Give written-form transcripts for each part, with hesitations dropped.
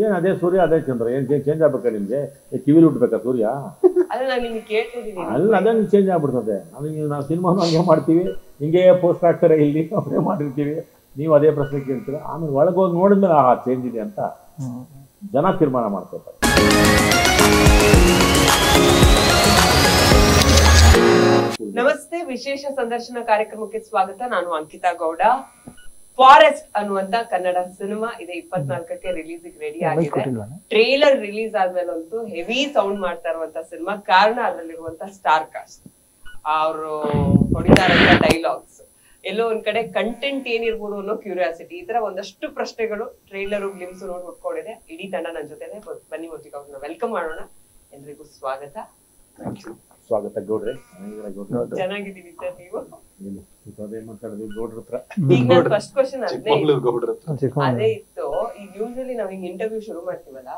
ಏನು ಅದೇ ಸೂರ್ಯ ಅದೇ ಚಂದ್ರ ಏನು ಚೇಂಜ್ ಆಗ್ಬೇಕಾ ನಿಮಗೆ? ಕಿವಿಲಿ ಹುಟ್ಟಬೇಕಾ ಸೂರ್ಯ? ಅಲ್ಲ ಅದನ್ನು ಚೇಂಜ್ ಆಗ್ಬಿಡ್ತದೆ. ಅದಕ್ಕೆ ನಾವು ಸಿನಿಮಾನು ಹಂಗೆ ಮಾಡ್ತೀವಿ, ಹಿಂಗೆ ಪೋಸ್ಟ್ ಆಗ್ತಾರೆ, ಇಲ್ಲಿ ಅವರೇ ಮಾಡಿರ್ತೀವಿ, ನೀವು ಅದೇ ಪ್ರಶ್ನೆ ಕೇಳ್ತೀರ. ಆಮೇಲೆ ಒಳಗೆ ಹೋಗಿ ನೋಡಿದ್ಮೇಲೆ ಚೇಂಜ್ ಇದೆ ಅಂತ ಜನ ತೀರ್ಮಾನ ಮಾಡ್ಕೋತಾರೆ. ನಮಸ್ತೆ, ವಿಶೇಷ ಸಂದರ್ಶನ ಕಾರ್ಯಕ್ರಮಕ್ಕೆ ಸ್ವಾಗತ. ನಾನು ಅಂಕಿತಾ ಗೌಡ. ಫಾರೆಸ್ಟ್ ಅನ್ನುವಂತ ಕನ್ನಡ ಸಿನಿಮಾ ಇದೆ 24ಕ್ಕೆ ರಿಲೀಸ್ ರೆಡಿ ಆಗಿದೆ. ಟ್ರೇಲರ್ ರಿಲೀಸ್ ಆದ್ಮೇಲೆ ಅಂತೂ ಹೆವಿ ಸೌಂಡ್ ಮಾಡ್ತಾ ಇರುವಂತ ಸಿನಿಮಾ. ಕಾರಣ ಅದರಲ್ಲಿರುವಂತ ಸ್ಟಾರ್ ಕಾಸ್ಟ್, ಅವರು ಹೊಡಿತಾರಂತ ಡೈಲಾಗ್ಸ್, ಎಲ್ಲೋ ಒಂದ್ ಕಡೆ ಕಂಟೆಂಟ್ ಏನಿರ್ಬೋದು ಅನ್ನೋ ಕ್ಯೂರಿಯಾಸಿಟಿ, ಈ ತರ ಒಂದಷ್ಟು ಪ್ರಶ್ನೆಗಳು ಟ್ರೇಲರ್ ಗ್ಲಿಮ್ಸ್ ನೋಡಿ ಹುಟ್ಕೊಂಡಿದೆ. ಇಡೀ ತಂಡ ನನ್ನ ಜೊತೆ. ಬನ್ನಿ ಒಟ್ಟಿಗೆ ಅವ್ರನ್ನ ವೆಲ್ಕಮ್ ಮಾಡೋಣ. ಎಲ್ರಿಗೂ ಸ್ವಾಗತ. ಸ್ವಾಗತ ಗೌಡ್ರೆ. ಚೆನ್ನಾಗಿದ್ದೀವಿ ಸರ್. ನೀವು ಗೌಡ್ರ ಹತ್ರ ಈಗ ನಾನು ಫಸ್ಟ್ ಕ್ವಶನ್ ಅದೇ ಇತ್ತು. ಈಗ ಯೂಶಲಿ ನಾವ್ ಹಿಂಗ್ ಇಂಟರ್ವ್ಯೂ ಶುರು ಮಾಡ್ತೀವಲ್ಲ,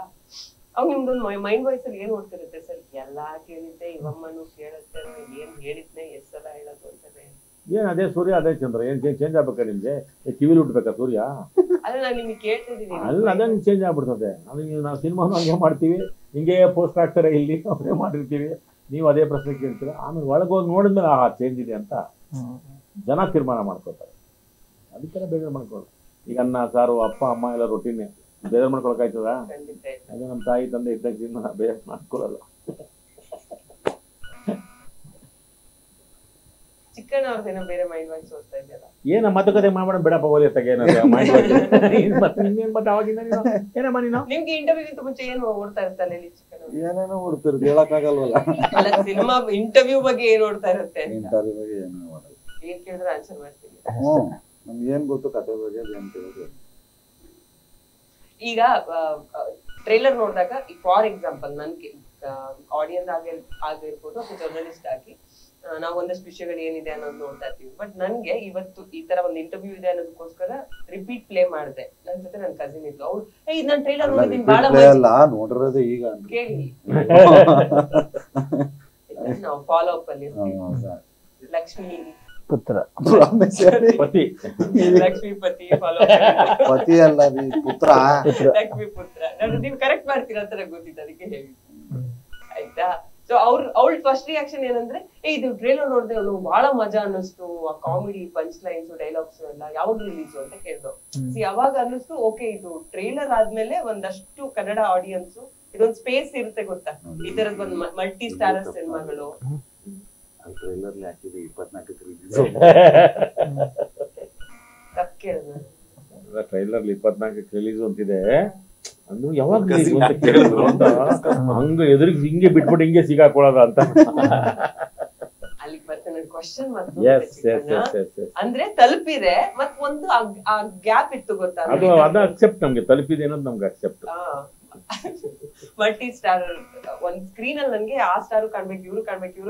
ಅವ್ ನಿಮ್ದೊಂದು ಮೈಂಡ್ ವಾಯ್ಸ್ ಅಲ್ಲಿ ಏನ್ ಓಡ್ತಿರುತ್ತೆ ಸರ್? ಎಲ್ಲಾ ಕೇಳಿದ್ದೆ, ಇವಮ್ಮನು ಕೇಳುತ್ತೆ, ಏನ್ ಹೇಳಿದ್ನೆ ಎಷ್ಟ್ ಸಲ ಹೇಳೋದು ಅಂತಾರೆ. ಏನು ಅದೇ ಸೂರ್ಯ ಅದೇ ಚಂದ್ರ ಏನು ಚೇಂಜ್ ಆಗ್ಬೇಕಾ ನಿಮ್ಗೆ? ಕಿವಿಲಿ ಹುಟ್ಟಬೇಕಾ ಸೂರ್ಯ? ಅಲ್ಲ, ನಾನು ನಿಮ್ಗೆ ಕೇಳ್ತಿದ್ದೀನಿ. ಅಲ್ಲ ಅದನ್ನು ಚೇಂಜ್ ಆಗ್ಬಿಡ್ತದೆ. ಅದಕ್ಕೆ ನಾವು ಸಿನಿಮಾನು ಹಂಗೆ ಮಾಡ್ತೀವಿ, ಹಿಂಗೆ ಪೋಸ್ಟ್ ಆಗ್ತಾರೆ, ಇಲ್ಲಿ ಅವರೇ ಮಾಡಿರ್ತೀವಿ, ನೀವು ಅದೇ ಪ್ರಶ್ನೆ ಕೇಳ್ತೀರ. ಆಮೇಲೆ ಒಳಗೆ ಹೋಗಿ ನೋಡಿದ್ಮೇಲೆ ಚೇಂಜ್ ಇದೆ ಅಂತ ಜನ ತೀರ್ಮಾನ ಮಾಡ್ಕೋತಾರೆ. ಅದಕ್ಕೆಲ್ಲ ಬೇಜಾರು ಮಾಡ್ಕೊಳ್ಳೋದು. ಈಗ ಅನ್ನ ಸಾರು ಅಪ್ಪ ಅಮ್ಮ ಎಲ್ಲ ರೊಟ್ಟಿನೇ, ಬೇಜಾರು ಮಾಡ್ಕೊಳಕಾಯ್ತದ? ಅದೇ ನಮ್ಮ ತಾಯಿ ತಂದೆ ಇದ್ದಾಗ ಬೇಜಾರು ಮಾಡ್ಕೊಳ್ಳಲ್ಲ. ಚಿಕ್ಕಣ್ಣವ್ರದೇನೋ ಬೇರೆ ಮೈಂಡ್ ವಾಯ್ಸ್ ಓದ್ತಾ ಇದೆಯಲ್ಲ, ಏನ ಮಾತುಕತೆ ಮಾಡ್ಬೇಡ ಬಿಡಪ್ಪ, ಓದಿರ್ತಾಗೆ ಮತ್ತೆ ಅವಾಗಿಂದ ಏನಮ್ಮ ನೀನು? ನಿಮ್ಗೆ ಇಂಟರ್ವ್ಯೂಗಿಂತ ಮುಂಚೆ ಏನು ಓಡ್ತಾ ಇರ್ತಾನೆ ಚಿಕ್ಕಣ್ಣ? ಏನೇನೋ ಓಡ್ತಿರೋದು ಹೇಳಕ್ಕಾಗಲ್ವಲ್ಲ. ಅಲ್ಲ, ಸಿನಿಮಾ ಇಂಟರ್ವ್ಯೂ ಬಗ್ಗೆ ಏನ್ ಓಡ್ತಾ ಇರುತ್ತೆ? ಇಂಟರ್ವ್ಯೂ ಬಗ್ಗೆ ಏನೋ ಏನ್ ಕೇಳಿದ್ರೆ ಆನ್ಸರ್ ಮಾಡ್ತೀವಿ. ನಮ್ಗೆ ಏನ್ ಗೊತ್ತು ಕತೆ ಬಗ್ಗೆ ಏನ್ ಕೇಳೋದು. ಈಗ ಟ್ರೈಲರ್ ನೋಡಿದಾಗ, ಫಾರ್ ಎಕ್ಸಾಂಪಲ್ ನನ್ಗೆ ಆಡಿಯನ್ಸ್ ಆಗಿರ್ಬೋದು ಅಥವಾ ಜರ್ನಲಿಸ್ಟ್ ಆಗಿ ನಾವು ಒಂದಷ್ಟು ವಿಷಯಗಳು ಏನಿದೆ ಅನ್ನೋದು ನೋಡ್ತಾ ಇರ್ತೀವಿ. ಬಟ್ ನನ್ಗೆ ಇವತ್ತು ಈ ತರ ಒಂದು ಇಂಟರ್ವ್ಯೂ ಇದೆ ಅನ್ನೋದಕ್ಕೋಸ್ಕರ ರಿಪೀಟ್ ಪ್ಲೇ ಮಾಡಿದೆ. ನನ್ ಜೊತೆ ನನ್ ಕಸಿನ್ ಇದ್ಲು. ಅವ್ರು ನಾನ್ ಟ್ರೈಲರ್ ನೋಡಿದೀನಿ, ಬಹಳ ನೋಡಿರೋದು ಈಗ ಕೇಳಿ ನಾವು ಫಾಲೋ ಅಪ್ ಅಲ್ಲಿ ಲಕ್ಷ್ಮೀ ಪುತ್ರ ಪತಿ ಲಕ್ಷ್ಮೀ ಪತಿ ಫಾಲೋ ಪತಿ ಅಲ್ಲ ಪುತ್ರ, ಲಕ್ಷ್ಮೀ ಪುತ್ರ. ನೀವು ಕರೆಕ್ಟ್ ಮಾಡ್ತೀರಾ ಅಂತ ನಂಗೆ ಗೊತ್ತಿತ್ತು, ಅದಕ್ಕೆ ಹೇಳಿ ಆಯ್ತಾ. ಸೊ ಅವಳ ಫಸ್ಟ್ ರಿಯಾಕ್ಷನ್ ಏನಂದ್ರೆ, ಇದು ಟ್ರೇಲರ್ ನೋಡಿದೆ ಬಹಳ ಮಜಾ ಅನ್ನಿಸ್ತು, ಆ ಕಾಮಿಡಿ ಪಂಚ್ ಲೈನ್ಸ್ ಡೈಲಾಗ್ಸ್ ಎಲ್ಲ ಯಾವಾಗ ರಿಲೀಸ್ ಅಂತ ಕೇಳ್ದು. ಯಾವಾಗ ಅನ್ನಿಸ್ತು, ಓಕೆ ಇದು ಟ್ರೇಲರ್ ಆದ್ಮೇಲೆ ಒಂದಷ್ಟು ಕನ್ನಡ ಆಡಿಯನ್ಸ್ ಇದೊಂದು ಸ್ಪೇಸ್ ಇರುತ್ತೆ ಗೊತ್ತಾ, ಈ ತರದ್ ಒಂದು ಮಲ್ಟಿ ಸ್ಟಾರರ್ ಸಿನಿಮಾಗಳು. ಟ್ರೈಲರ್ಲಿ ಹಾಕಿದೆ 24ಕ್ಕೆ ರಿಲೀಸ್. ಟ್ರೈಲರ್ 24ಕ್ಕೆ ರಿಲೀಸ್ ಅಂತಿದೆ. ಅಂದ್ರೆ ಯಾವಾಗ ಅಂತ ಕೇಳಿದ್ರು ಅಂತ ಹಂಗ ಎದುರಿಗೆ ಹಿಂಗೆ ಬಿಟ್ಬಿಟ್ಟು ಹಿಂಗೆ ಸಿಗಾಕೊಳ್ಳೋದ ಅಂತ. ಅಲ್ಲಿಗೆ ಬರ್ತೇನೆ ಕ್ವಶನ್. ಅಂದ್ರೆ ತಲುಪಿದೆ, ಮತ್ ಒಂದು ಗ್ಯಾಪ್ ಇತ್ತು ಗೊತ್ತಾ, ಅದು ಅಕ್ಸೆಪ್ಟ್. ನಮ್ಗೆ ತಲುಪಿದೆ ಅನ್ನೋದು ನಮ್ಗೆ ಅಕ್ಸೆಪ್ಟ್. ಮಲ್ಟಿ ಸ್ಟಾರ್ ಒಂದ್ ಸ್ಕ್ರೀನ್ ಅಲ್ಲಿ ನನ್ಗೆ ಆ ಸ್ಟಾರು ಕಾಣ್ಬೇಕು, ಇವ್ರು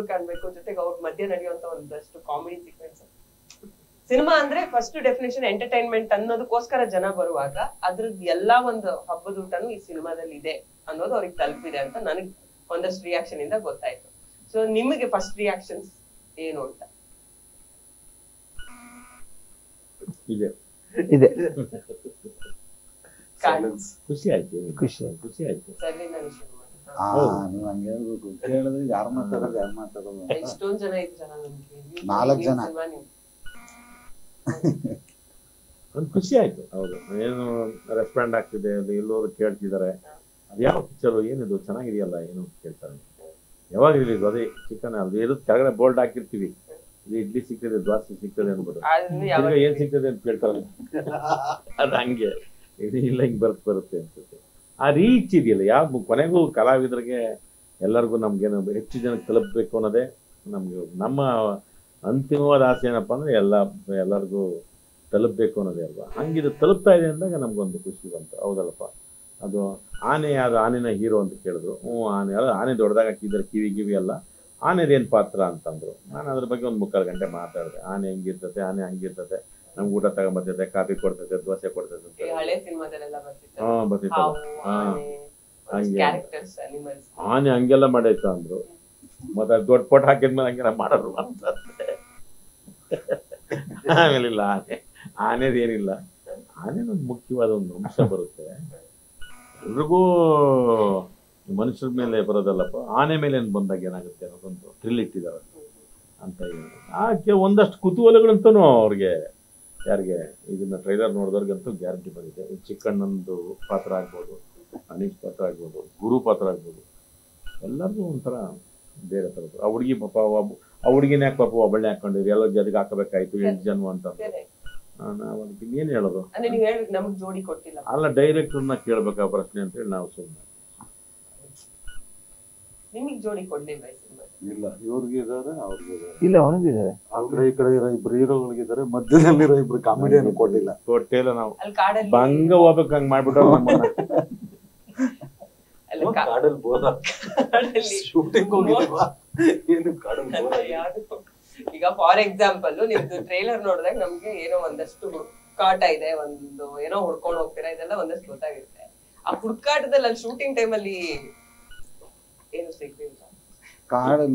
ಕಾಣ್ಬೇಕು, ಜೊತೆಗೆ ಅವ್ರ ಮಧ್ಯೆ ನಡೆಯುವಂತ ಒಂದಷ್ಟು ಕಾಮಿಡಿ ಸೀಕ್ವೆನ್ಸ್. ಸಿನಿಮಾ ಅಂದ್ರೆ ಫಸ್ಟ್ ಡೆಫಿನೇಷನ್ ಎಂಟರ್ಟೈನ್ಮೆಂಟ್ ಅನ್ನೋದಕ್ಕೋಸ್ಕರ ಜನ ಬರುವಾಗ ಅದ್ರದ್ದು ಎಲ್ಲಾ ಒಂದು ಹಬ್ಬದ ಊಟನು ಈ ಸಿನಿಮಾದಲ್ಲಿ ಇದೆ ಅನ್ನೋದು ಅವ್ರಿಗೆ ತಲುಪಿದೆ ಅಂತ ನನಗ್ ಒಂದಷ್ಟು ರಿಯಾಕ್ಷನ್ ಇಂದ ಗೊತ್ತಾಯ್ತು. ಸೊ ನಿಮಗೆ ಫಸ್ಟ್ ರಿಯಾಕ್ಷನ್ಸ್ ಏನು ಅಂತ? ಇದೆ ಖುಷಿ ಆಯ್ತು. ನೀವ್ ಹಂಗೆ ಹೇಳ್ಬೇಕು. ಕೇಳಿದ್ರೆ ಯಾರು ಮಾತಾಡೋದು ಎಷ್ಟೊಂದ್ ಜನ ಇದ್ರಲ್ಲ ನಮ್ಗೆ, 4 ಜನ. ಒಂದು ಖುಷಿ ಆಯ್ತು. ಹೌದು, ಏನು ರೆಸ್ಪಾಂಡ್ ಆಗ್ತಿದೆ, ಅದು ಎಲ್ಲರೂ ಕೇಳ್ತಿದ್ದಾರೆ. ಅದು ಯಾವ ಪಿಕ್ಚರು, ಏನಿದು ಚೆನ್ನಾಗಿದೆಯಲ್ಲ ಏನು ಕೇಳ್ತಾರೆ. ಯಾವಾಗ ರಿಲೀಸ್? ಅದೇ ಚಿಕನ್ ಅದು ಇರುತ್ತೆ, ಕೆಳಗಡೆ ಬೋಲ್ಡ್ ಹಾಕಿರ್ತೀವಿ, ಇದು ಇಡ್ಲಿ ಸಿಗ್ತದೆ, ದೋಸೆ ಸಿಗ್ತದೆ ಅನ್ಬೋದು. ಏನ್ ಸಿಗ್ತದೆ ಅಂತ ಕೇಳ್ತಾರೆ. ಅದು ಹಂಗೆ ಇಲ್ಲ, ಹಿಂಗೆ ಬರುತ್ತೆ ಅನ್ಸುತ್ತೆ. ಆ ರೀಚ್ ಇದೆಯಲ್ಲ, ಯಾವ ಕೊನೆಗೂ ಕಲಾವಿದರಿಗೆ ಎಲ್ಲರಿಗೂ ನಮ್ಗೇನು ಹೆಚ್ಚು ಜನಕ್ಕೆ ತಲುಪಬೇಕು ಅನ್ನೋದೇ ನಮ್ಗೆ ನಮ್ಮ ಅಂತಿಮವಾದ ಆಸೆ. ಏನಪ್ಪ ಅಂದ್ರೆ ಎಲ್ಲರಿಗೂ ತಲುಪಬೇಕು ಅನ್ನೋದೇ ಅಲ್ವಾ. ಹಂಗಿದು ತಲುಪ್ತಾ ಇದೆ ಅಂದಾಗ ನಮ್ಗೊಂದು ಖುಷಿ ಬಂತು. ಹೌದಲ್ಲಪ್ಪ, ಅದು ಆನೆನ ಹೀರೋ ಅಂತ ಕೇಳಿದ್ರು. ಆನೆ ದೊಡ್ಡದಾಗ ಹಾಕಿದ್ದಾರೆ, ಕಿವಿ ಅಲ್ಲ, ಆನೆದೇನು ಪಾತ್ರ ಅಂತಂದ್ರು. ನಾನು ಅದ್ರ ಬಗ್ಗೆ ಒಂದು 3-4 ಗಂಟೆ ಮಾತಾಡಿದೆ. ಆನೆ ಹೆಂಗಿರ್ತದೆ, ಆನೆ ಹಂಗಿರ್ತದೆ, ನಮ್ಗೆ ಊಟ ತಗೊಂಬರ್ತೈತೆ, ಕಾಫಿ ಕೊಡ್ತೈತೆ, ದೋಸೆ ಕೊಡ್ತೈತೆ ಅಂತ. ಬರ್ತಿತ್ತಲ್ಲ, ಹಂಗೆ ಆನೆ ಹಂಗೆಲ್ಲ ಮಾಡೈತ ಅಂದ್ರು. ಮತ್ತೆ ದೊಡ್ಡ ಪೊಟ್ ಹಾಕಿದ್ಮೇಲೆ ಹಂಗೆಲ್ಲ ಮಾಡೋರು ಅಂತ. ಆಮೇಲೆ ಇಲ್ಲ, ಆನೆದೇನಿಲ್ಲ, ಆನೆನೊಂದು ಮುಖ್ಯವಾದ ಒಂದು ಅಂಶ ಬರುತ್ತೆ. ಎಲ್ರಿಗೂ ಮನುಷ್ಯರ ಮೇಲೆ ಬರೋದಲ್ಲಪ್ಪ, ಆನೆ ಮೇಲೆ ಬಂದಾಗ ಏನಾಗುತ್ತೆ ಅನ್ನೋದೊಂದು ಥ್ರಿಲ್ ಇಟ್ಟಿದ್ದಾರೆ ಅಂತ ಆಕೆ ಒಂದಷ್ಟು ಕುತೂಹಲಗಳಂತೂ ಅವ್ರಿಗೆ ಯಾರಿಗೆ ಇದನ್ನ ಟ್ರೈಲರ್ ನೋಡಿದವ್ರಿಗಂತೂ ಗ್ಯಾರಂಟಿ ಬಂದಿದೆ. ಈ ಚಿಕ್ಕಣ್ಣಂದು ಪಾತ್ರ ಆಗ್ಬೋದು, ಅನೀಶ್ ಪಾತ್ರ ಆಗ್ಬೋದು, ಗುರು ಪಾತ್ರ ಆಗ್ಬೋದು, ಎಲ್ಲರಿಗೂ ಒಂಥರ ಬೇರೆ ಥರದ್ದು. ಆ ಹುಡುಗಿ ಪಾಪ ಆ ಹುಡುಗಿನ ಯಾಕೆ ಪಾಪ ಒಬ್ಬಳನ್ನೇ ಹಾಕೊಂಡಿರಿ, ಎಲ್ಲ ಜೊತೆಗೆ ಹಾಕಬೇಕಾಯ್ತು 8 ಜನ್ಮ ಅಂತ. ನಾವು ಅದಕ್ಕೆ ಇನ್ನೇನು ಹೇಳೋದು, ಅಲ್ಲ ಡೈರೆಕ್ಟರ್ನ ಕೇಳ್ಬೇಕಾ ಪ್ರಶ್ನೆ ಅಂತೇಳಿ ನಾವು ಸುಮ್ಮನೆ. ನಿಮಗೆ ಜೋಡಿ ಕೊಡ್ಲಿಲ್ಲ ಇಲ್ಲ, ಇವ್ರಿಗೆ ಇದಾರೆ, ಅವ್ರಿಗೆ ಇಲ್ಲ, ಅವನಿಗಿದ್ದಾರೆ. ಆ ಕಡೆ ಈ ಕಡೆ ಇರೋ ಇಬ್ರು ಹೀರೋಗಳಿಗಿದ್ದಾರೆ, ಮಧ್ಯದಲ್ಲಿರೋ ಇಬ್ರು ಕಾಮಿಡಿಯನ್ನು ಕೊಟ್ಟಿಲ್ಲ. ಕೊಟ್ಟಿಲ್ಲ, ನಾವು ಅಲ್ಲಿ ಕಾಡಲ್ಲಿ ಬಂಗ ಹೋಗ್ಬೇಕು ಹಂಗ್ ಮಾಡ್ಬಿಟ್ಟು ನಮ್ಮನ್ನ. ಕಾಡಲ್ಲಿ ಬೋರ್ ಶೂಟಿಂಗ್ ಹೋಗಿಲ್ವಾ, ಏನು ಕಾಡಲ್ಲಿ ಬೋರ್ ಈಗ ಫಾರ್ ಎಕ್ಸಾಂಪಲ್ ನಿಮ್ದು ಟ್ರೈಲರ್ ನೋಡಿದಾಗ ನಮ್ಗೆ ಏನೋ ಒಂದಷ್ಟು ಹುಡುಕಾಟ ಇದೆ, ಒಂದು ಏನೋ ಹುಡ್ಕೊಂಡು ಹೋಗ್ತೀರಾ, ಇದೆಲ್ಲ ಒಂದಷ್ಟು ಗೊತ್ತಾಗಿರುತ್ತೆ. ಆ ಹುಡುಕಾಟದಲ್ಲಿ ಅಲ್ಲಿ ಶೂಟಿಂಗ್ ಟೈಮಲ್ಲಿ ಏನು ಸಿಗ್ಲಿಲ್ಲ,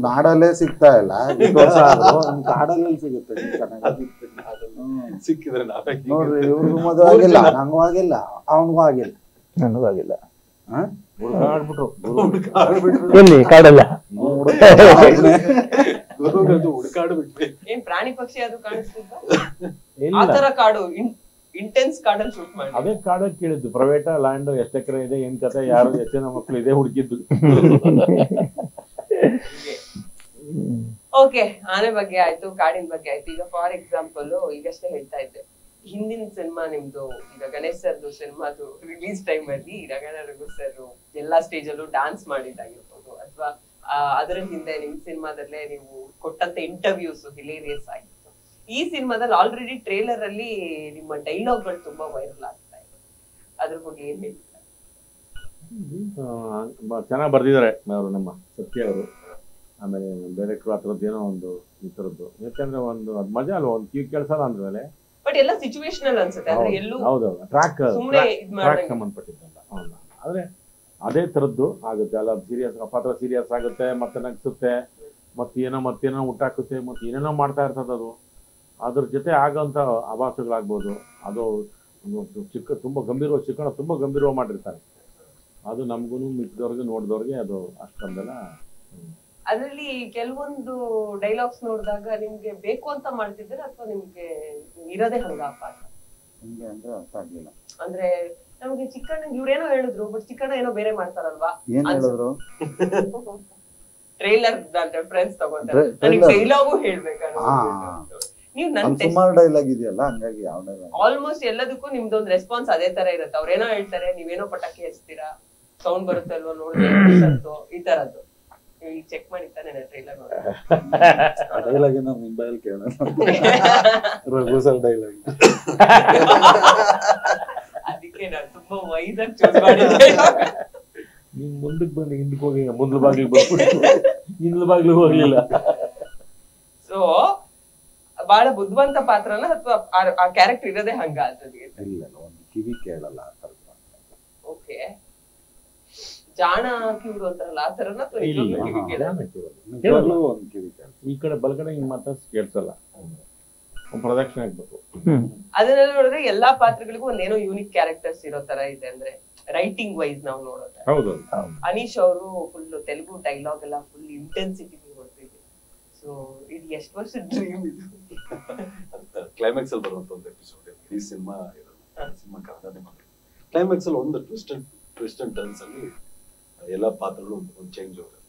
ನಾಡಲ್ಲೇ ಸಿಗ್ತಾ ಇಲ್ಲ, ಕಾಡಲ್ಲಿ ಸಿಗುತ್ತೆ ಸಿಕ್ಕಿದ್ರೆ ನೋಡ್ರಿ. ಇವ್ರಿಗೂ ಮದುವೆ ಆಗಿಲ್ಲ, ನಂಗೂ ಆಗಿಲ್ಲ, ಅವನಿಗೂ ಆಗಿಲ್ಲ, ನನಗೂ ಆಗಿಲ್ಲ. ಹುಡುಕಾಡ್ಬಿಟ್ರು ಎಲ್ಲಿ ಕಾಡಲ್ಲ ಹುಡುಕಾಡ್ಬಿಟ್ವಿ. ಏನ್ ಪ್ರಾಣಿ ಪಕ್ಷಿ ಅದು ಕಾಣಿಸ್ತಿದ್ದ ಇಲ್ಲ, ಆತರ ಕಾಡು ಇಂಟೆನ್ಸ್ ಕಾಡಲ್ಲಿ ಶೂಟ್ ಮಾಡಿ ಅದೇ ಕಾಡಲ್ಲಿ ಕೇಳಿದ್ದು. ಪ್ರೈವೇಟ್ ಲ್ಯಾಂಡ್ ಎಷ್ಟು ಎಕರೆ ಇದೆ, ಏನ್ ಕತೆ, ಯಾರು ಎಷ್ಟು ಜನ ಮಕ್ಳು ಇದೆ ಹುಡುಕಿದ್ದು. ಓಕೆ, ಆನೆ ಬಗ್ಗೆ ಆಯ್ತು, ಕಾಡಿನ ಬಗ್ಗೆ ಆಯ್ತು. ಈಗ ಫಾರ್ ಎಕ್ಸಾಂಪಲ್ ಈಗಷ್ಟೇ ಹೇಳ್ತಾ ಇದ್ದೆ, ಹಿಂದಿನ ಸಿನಿಮಾ ನಿಮ್ದು ಈಗ ಗಣೇಶ್ ಸರ್ದು ಸಿನಿಮಾದು ರಿಲೀಸ್ ಟೈಮ್ ಅಲ್ಲಿ ರಗಣ ರಘು ಸರ್ ಎಲ್ಲಾ ಸ್ಟೇಜ್ ಅಲ್ಲೂ ಡಾನ್ಸ್ ಮಾಡಿದ್ದಾಗಿರ್ಬೋದು, ಅಥವಾ ಅದರ ಹಿಂದೆ ನಿಮ್ ಸಿನಿಮಾದಲ್ಲೇ ನೀವು ಕೊಟ್ಟಂತ ಇಂಟರ್ವ್ಯೂಸ್ ಹಿಲೇರಿಯಸ್ ಆಗಿತ್ತು. ಈ ಸಿನಿಮಾದಲ್ಲಿ ಆಲ್ರೆಡಿ ಟ್ರೇಲರ್ ಅಲ್ಲಿ ನಿಮ್ಮ ಡೈಲಾಗ್ಗಳು ತುಂಬಾ ವೈರಲ್ ಆಗ್ತಾ ಇದೆ, ಅದ್ರ ಬಗ್ಗೆ ಏನ್ ಹೇಳ್ತಾರೆ? ಚೆನ್ನಾಗಿ ಬರ್ದಿದ್ದಾರೆ ಅವರು, ನಮ್ಮ ಸತ್ಯ ಅವರು. ಆಮೇಲೆ ಡೈರೆಕ್ಟರ್ ಆ ಥರದ್ದು ಏನೋ ಒಂದು ಈ ಥರದ್ದು, ಯಾಕಂದ್ರೆ ಒಂದು ಅದು ಮಜಾ ಅಲ್ವಾ, ಒಂದು ಕಿವಿ ಕೇಳಿಸಲ್ಲ ಅಂದ್ಮೇಲೆ. ಬಟ್ ಎಲ್ಲ ಸಿಚುವೇಶನಲ್ ಅನ್ಸುತ್ತೆ, ಅಂದ್ರೆ ಎಲ್ಲೂ ಹೌದೌದು, ಟ್ರ್ಯಾಕ್ ಸಂಬಂಧಪಟ್ಟಿದ್ದಲ್ಲ. ಆದ್ರೆ ಅದೇ ಥರದ್ದು ಆಗುತ್ತೆ ಅಲ್ಲ, ಸೀರಿಯಸ್ ಪಾತ್ರ ಸೀರಿಯಸ್ ಆಗುತ್ತೆ, ಮತ್ತೆ ನಗ್ಸುತ್ತೆ, ಮತ್ತೇನೋ ಹುಟ್ಟಾಕುತ್ತೆ, ಮತ್ತೆ ಏನೇನೋ ಮಾಡ್ತಾ ಇರ್ತದೆ ಅದು. ಅದ್ರ ಜೊತೆ ಆಗೋಂಥ ಆಭಾಸಗಳಾಗ್ಬೋದು, ಅದು ತುಂಬ ಗಂಭೀರವಾಗಿ ಚಿಕ್ಕಣ ತುಂಬ ಗಂಭೀರವಾಗಿ ಮಾಡಿರ್ತಾರೆ. ಅದು ನಮಗೂ ಮಿಕ್ಕಿದವ್ರಿಗೆ ನೋಡಿದವ್ರಿಗೆ ಅದು ಅಷ್ಟೊಂದೆಲ್ಲ. ಅದರಲ್ಲಿ ಕೆಲವೊಂದು ಡೈಲಾಗ್ಸ್ ನೋಡಿದಾಗ ನಿಮ್ಗೆ ಬೇಕು ಅಂತ ಮಾಡ್ತಿದ್ರೆ ಅಥವಾ ನಿಮ್ಗೆ ಇರೋದೇ ಹಂಗ ಪಾಠ? ಹಿಂಗೆ ಅಂದ್ರೆ ಅರ್ಥ ಆಗ್ಲಿಲ್ಲ. ಅಂದ್ರೆ ನಮ್ಗೆ ಚಿಕ್ಕಣ್ಣ ಇವ್ರೇನೋ ಹೇಳಿದ್ರು, ಬಟ್ ಚಿಕ್ಕಣ್ಣ ಏನೋ ಬೇರೆ ಮಾಡ್ತಾರಲ್ವಾ? ಏನ್ ಹೇಳಿದ್ರು? ಟ್ರೈಲರ್ ರೆಫರೆನ್ಸ್ ತಗೊಂಡ್ರೆ ಡೈಲಾಗು ಹೇಳ್ಬೇಕಲ್ಲ. ನೀವು ನನ್ ಸುಮಾರು ಡೈಲಾಗ್ ಇದೆಯಲ್ಲ, ಹಂಗಾಗಿ ಯಾವ ಡೈಲಾಗ್ ಆಲ್ಮೋಸ್ಟ್ ಎಲ್ಲದಕ್ಕೂ ನಿಮ್ದೊಂದು ರೆಸ್ಪಾನ್ಸ್ ಅದೇ ತರ ಇರುತ್ತೆ. ಅವ್ರೇನೋ ಹೇಳ್ತಾರೆ, ನೀವೇನೋ ಪಟಾಕಿ ಹಚ್ತೀರಾ, ಸೌಂಡ್ ಬರುತ್ತೆ ಅಲ್ವಾ, ನೋಡಿ ಈ ತರದ್ದು. ಈಗ ಚೆಕ್ ಮಾಡಿ ತಾನೆ ಟ್ರೈಲರ್ ನೋಡಿ. ಡೈಲಾಗ್ ಏನೋ ಮುಂಬೈಲ್ ಕೇಳೋಣ, ರಘು ಸರ್ ಡೈಲಾಗ್. ಅದಕ್ಕೆ ನಾನು ತುಂಬಾ ವೈದಾಗಿ ಚೂಸ್ ಮಾಡಿದ್ದೆ. ನೀನ್ ಮುಂದಕ್ಕೆ ಬಂದು ಹಿಂದಕ್ಕೆ ಹೋಗಿ ಮುಂದ್ಲ ಬಾಗ್ಲಿಗೆ ಬಂದ್ಬಿಟ್ಟು ಹಿಂದ್ಲ ಬಾಗ್ಲಿಗೆ ಹೋಗ್ಲಿಲ್ಲ. ಸೊ ಬಹಳ ಬುದ್ಧಿವಂತ ಪಾತ್ರನ ಅಥವಾ ಆ ಕ್ಯಾರೆಕ್ಟರ್ ಇರೋದೇ ಹಂಗ ಅದ್ರಿಗೆ? ಇಲ್ಲ, ಒಂದು ಕಿವಿ ಕೇಳಲ್ಲ ಆ ಥರ. ಓಕೆ, ಜಾಣ ಕಿವಿಡು ಅಂತಾರಲ್ಲ ಆ ತರನ? ಒಂದು ಕಿವಿ ಕೇಳ, ಈ ಕಡೆ ಬಲಗಡೆ ಹಿಂಗ್ ಮಾತ್ರ ಕೇಳ್ಸಲ್ಲ, ಪ್ರದಕ್ಷಿಣೆ ಆಗ್ಬೇಕು. ಅದನ್ನೆಲ್ಲ ನೋಡಿದ್ರೆ ಎಲ್ಲಾ ಪಾತ್ರಗಳಿಗೂ ಒಂದೇನೋ ಯೂನಿಕ್ ಕ್ಯಾರೆಕ್ಟರ್ಸ್ ಇರೋ ತರ ಇದೆ. ಅಂದ್ರೆ ರೈಟಿಂಗ್ ವೈಸ್ ನಾವು ನೋಡೋದು, ಹೌದು. ಅನೀಶ್ ಅವರು ಫುಲ್ ತೆಲುಗು ಡೈಲಾಗ್ ಎಲ್ಲ ಫುಲ್ ಇಂಟೆನ್ಸಿಟಿ ಕೊಡ್ತಿದ್ರು. ಸೊ ಇದು ಎಷ್ಟು ವರ್ಷ ಡ್ರೀಮ್ ಇದು? ಕ್ಲೈಮ್ಯಾಕ್ಸ್ ಅಲ್ಲಿ ಬರುವಂತ ಒಂದು ಎಪಿಸೋಡ್ ಈ ಸಿನಿಮಾ ಸಿನಿಮಾ ಕನ್ನಡ ಮಾತ್ರ. ಕ್ಲೈಮ್ಯಾಕ್ಸ್ ಅಲ್ಲಿ ಒಂದು ಟ್ವಿಸ್ಟ್ ಅಂಡ್ ಟರ್ನ್ಸ್ ಅಲ್ಲಿ ಎಲ್ಲಾ ಪಾತ್ರಗಳು ಒಂದು ಚೇಂಜ್ ಹೋಗುತ್ತೆ.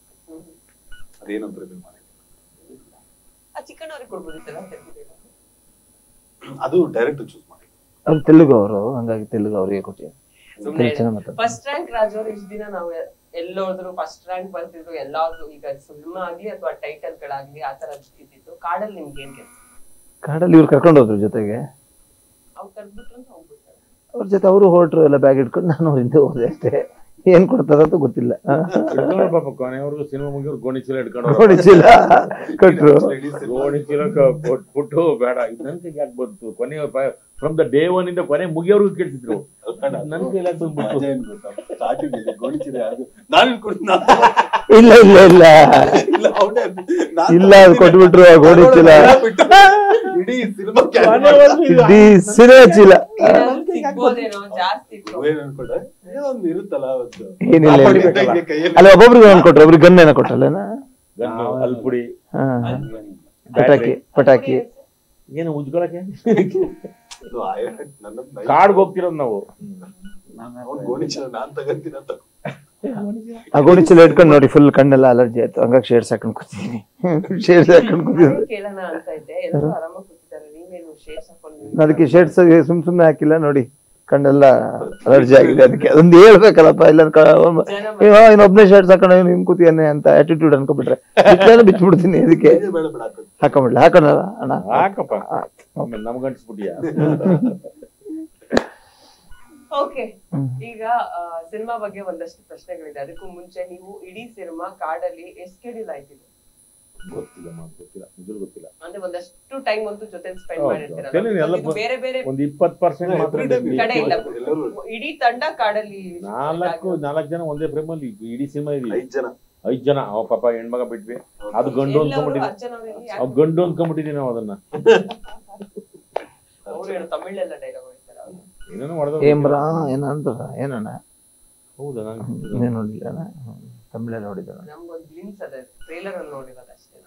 ಅದೇನಂತ ರಿವೀಲ್ ಮಾಡಿ ಆ ಚಿಕ್ಕಣ್ಣವ್ರಿಗೆ ಕೊಡ್ಬೋದಿತ್ತಲ್ಲ ಅದು ಡೈರೆಕ್ಟ್ ಚೂಸ್ ಮಾಡಿ. ಅವ್ರು ತೆಲುಗು ಅವರು, ಹಂಗಾಗಿ ತೆಲುಗು ಅವರಿಗೆ ಕೊಟ್ಟಿದ್ದಾರೆ. ಫಸ್ಟ್ ರ್ಯಾಂಕ್ ರಾಜ್ ಅವರು ಇಷ್ಟು ದಿನ ನಾವು ಎಲ್ಲೋದ್ರು ಫಸ್ಟ್ ರ್ಯಾಂಕ್ ಬರ್ತಿದ್ರು, ಎಲ್ಲಾದ್ರು ಈಗ ಸಿನಿಮಾ ಆಗ್ಲಿ ಅಥವಾ ಟೈಟಲ್ ಗಳಾಗ್ಲಿ ಆತರ ಇದ್ದಿತ್ತು. ಕಾಡಲ್ಲಿ ನಿಮ್ಗೆ ಏನ್ ಕೆಲಸ? ಕಾಡಲ್ಲಿ ಇವ್ರು ಕರ್ಕೊಂಡು ಹೋದ್ರು ಜೊತೆಗೆ, ಅವ್ರು ಕರ್ಬಿಟ್ರು ಅಂತ ಹೋಗ್ಬಿಡ್ತಾರೆ. ಅವ್ರ ಜೊತೆ ಅವರು ಹೊರಟ್ರು, ಎಲ್ಲ ಬ್ಯಾಗ್ ಇಟ್ಕೊಂಡು ನಾನು ಅವ್ರ ಹಿಂದೆ ಹೋದೆ ಅಷ್ಟೇ. ಏನ್ ಕೊಡ್ತಾರಂತ ಗೊತ್ತಿಲ್ಲ. ಪಾಪ ಕೊನೆಯವ್ರಿಗೂ ಸಿನಿಮಾ ಮುಗಿಯವ್ರು ಗೋಣಿಚೀಲ ಇಟ್ಕೊಂಡು ಗೋಣಿಚೀಲ ಕೊಟ್ರು, ಗೋಣಿಚೀಲ ಕೊಟ್ಬಿಟ್ಟು ಬೇಡ ನನ್ಗೆ ಯಾಕೆ ಬಂತು ಕೊನೆ ಫ್ರಮ್ ದ ಡೇ ಒನ್ ಇಂದ ಕೊನೆ ಮುಗಿಯವ್ರಿಗೂ ಕೇಳ್ತಿದ್ರು. ನನ್ ಕೈಲಿ ಇಲ್ಲ ಇಲ್ಲ ಇಲ್ಲ ಇಲ್ಲ, ಅದು ಕೊಟ್ಬಿಟ್ರು ಗೋಣಿಚೀಲ. ಇಡೀ ಸಿನಿಮಾ ಇಡೀ ಸಿನಿಮಾ ಚೀಲ ಸಿಗ್ಬೋದೇನೋ ಜಾಸ್ತಿ ಏನ್ ಅನ್ಕೊಂಡೆ ಏನೋ ಒಂದು ಇರುತ್ತಲ್ಲ ಒಂದು ಏನಿಲ್ಲ ಕೈಯಲ್ಲಿ ಅಲ್ಲ ಒಬ್ಬೊಬ್ರಿಗೆ ಒಂದ್ ಕೊಟ್ರು ಒಬ್ರಿಗೆ ಗನ್ ಏನೋ ಕೊಟ್ರಲ್ಲ ಗನ್ನು ಅಲ್ಪುಡಿ ಪಟಾಕಿ ಏನು ಉಜ್ಕೊಳಕ್ಕೆ ಇದು ನನ್ನ ಕಾಡ್ಗೆ ಹೋಗ್ತಿರೋದು ನಾವು ಅವ್ನು ಗೋಣಿಚೀಲ ನಾನ್ ತಗಂತೀನಿ ಅಂತ ಆ ಗೋಣಿಚೀಲ ಇಟ್ಕೊಂಡು ನೋಡಿ ಫುಲ್ ಕಣ್ಣೆಲ್ಲ ಅಲರ್ಜಿ ಆಯ್ತು ಹಂಗಾಗಿ ಶೇಡ್ಸ್ ಹಾಕೊಂಡ್ ಕೂತೀನಿ ಶೇಡ್ಸ್ ಹಾಕೊಂಡ್ ಕೂತಿದ್ದೆ ಕೇಳೋಣ ಅಂತ ಇದ್ದೆ ಎಲ್ಲರೂ ಆರಾಮಾಗಿ ಕೂತಿದ್ದಾರೆ ನೀವೇನು ಶೇಡ್ಸ್ ಹಾಕೊಂಡು ಅದಕ್ಕೆ ಶೇಡ್ಸ್ ಸುಮ್ನೆ ಹಾಕಿಲ್ಲ ನೋಡಿ ಕಣ್ಣೆಲ್ಲ ಅಲರ್ಜಿ ಆಗಿದೆ ಅದಕ್ಕೆ ಅದೊಂದು ಹೇಳ್ಬೇಕಲ್ಲಪ್ಪ ಇಲ್ಲ ಇನ್ನೊಬ್ನೇ ಶರ್ಟ್ಸ್ ಹಾಕೊಂಡು ನಿಮ್ ಕೂತಿಯನ್ನೇ ಅಂತ ಆಟಿಟ್ಯೂಡ್ ಅನ್ಕೊಬಿಟ್ರೆ ಬಿಚ್ಬಿಡ್ತೀನಿ ಅದಕ್ಕೆ ಬೇಡ ಬೇಡ ಹಾಕೋದು ಹಾಕೊಂಬಿಡ್ಲಿ ಹಾಕೋಣ ಅಣ್ಣ ಹಾಕಪ್ಪ ಆಮೇಲೆ ನಮ್ಗೆ ಅನ್ಸ್ಬಿಟ್ಟಿಯಾ ಓಕೆ ಈಗ ಸಿನಿಮಾ ಬಗ್ಗೆ ಒಂದಷ್ಟು ಪ್ರಶ್ನೆಗಳಿದೆ ಅದಕ್ಕೂ ಮುಂಚೆ ನೀವು ಇಡೀ ಸಿನಿಮಾ ಕಾಡಲ್ಲಿ ಎಷ್ಟು ಶೆಡ್ಯೂಲ್ ಆಯ್ತಿದೆ ಗೊತ್ತಿಲ್ಲ ನಿಜವೂ ಗೊತ್ತಿಲ್ಲ ಅಂದ್ರೆ ಒಂದಷ್ಟು ಟೈಮ್ ಅಂತೂ ಜೊತೆ ಸ್ಪೆಂಡ್ ಹೌದು. ಬೇರೆ ಬೇರೆ ಒಂದು 20% ಮಾತ್ರ ಕಡೆ ಇಲ್ಲ ಎಲ್ಲರೂ ಇಡೀ ತಂಡ ಕಾಡಲ್ಲಿ ನಾಲ್ಕು ಜನ ಒಂದೇ ಫ್ರೇಮ್ ಅಲ್ಲಿ ಇಡೀ ಸಿನಿಮಾ ಇದೀವಿ 5 ಜನ 5 ಜನ ಅವ ಪಾಪ ಹೆಣ್ಮಗ ಬಿಟ್ವಿ ಅದು ಗಂಡು ಅನ್ಕೊಂಡ್ಬಿಟ್ಟಿದ್ವಿ ಅವ್ ಗಂಡು ಅನ್ಕೊಂಡ್ಬಿಟ್ಟಿದೀವಿ ನಾವು ಅದನ್ನ ಅವ್ರು ತಮಿಳೆಲ್ಲ ಡೈಲಾಗ್ ಹೇಳ್ತಾರೆ ಏನೇನೋ ಹೊಡೆದ ಏಮ್ರಾ ಏನಂತ ಏನಣ್ಣ ಹೌದಾ ನಾನು ನೀನ್ ನೋಡಿಲ್ಲ ತಮಿಳಲ್ಲಿ ನೋಡಿದ ನಮ್ಗೊಂದು ಗ್ಲಿಮ್ಸ್ ಅದ ಟ್ರೇಲರ್ ಅಲ್ಲಿ ನೋಡಿರೋದು ಅಷ್ಟೇ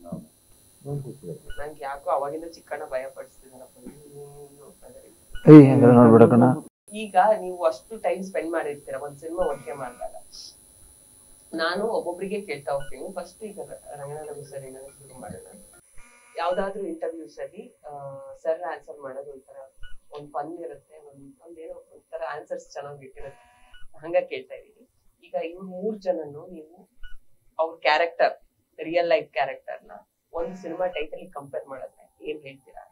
ನಾವು ನಂಗೆ ಯಾಕೋ ಅವಾಗಿಂದ ಚಿಕ್ಕಣ್ಣ ಭಯ ಪಡಿಸ್ತಿದ್ದಾರಪ್ಪ ನೋಡ್ಬಿಡಕಣ್ಣ ಈಗ ನೀವು ಅಷ್ಟು ಟೈಮ್ ಸ್ಪೆಂಡ್ ಮಾಡಿರ್ತೀರ ಒಂದ್ ಸಿನಿಮಾ ಒಟ್ಟಿಗೆ ಮಾಡಿದಾಗ ನಾನು ಒಬ್ಬೊಬ್ರಿಗೆ ಕೇಳ್ತಾ ಹೋಗ್ತೀನಿ ಫಸ್ಟ್ ಈಗ ರಂಗನಾಥ ಸರ್ ಏನಾದ್ರು ಶುರು ಮಾಡೋಣ ಯಾವ್ದಾದ್ರು ಇಂಟರ್ವ್ಯೂಸ್ ಅಲ್ಲಿ ಸರ್ ಆನ್ಸರ್ ಮಾಡೋದು ಒಂಥರ ಒಂದ್ ಫನ್ ಇರುತ್ತೆ ಒಂದೇನೋ ಒಂಥರ ಆನ್ಸರ್ಸ್ ಚೆನ್ನಾಗಿ ಇಟ್ಟಿರುತ್ತೆ ಹಂಗ ಕೇಳ್ತಾ ಇದೀನಿ ಈಗ ಇವ್ರು 3 ಜನನು ನೀವು ಅವ್ರ ಕ್ಯಾರೆಕ್ಟರ್ ರಿಯಲ್ ಲೈಫ್ ಕ್ಯಾರೆಕ್ಟರ್ನ ಒಂದು ಸಿನಿಮಾ ಟೈಟಲ್ ಕಂಪೇರ್ ಮಾಡಿದ್ರೆ ಏನ್ ಹೇಳ್ತೀರಾ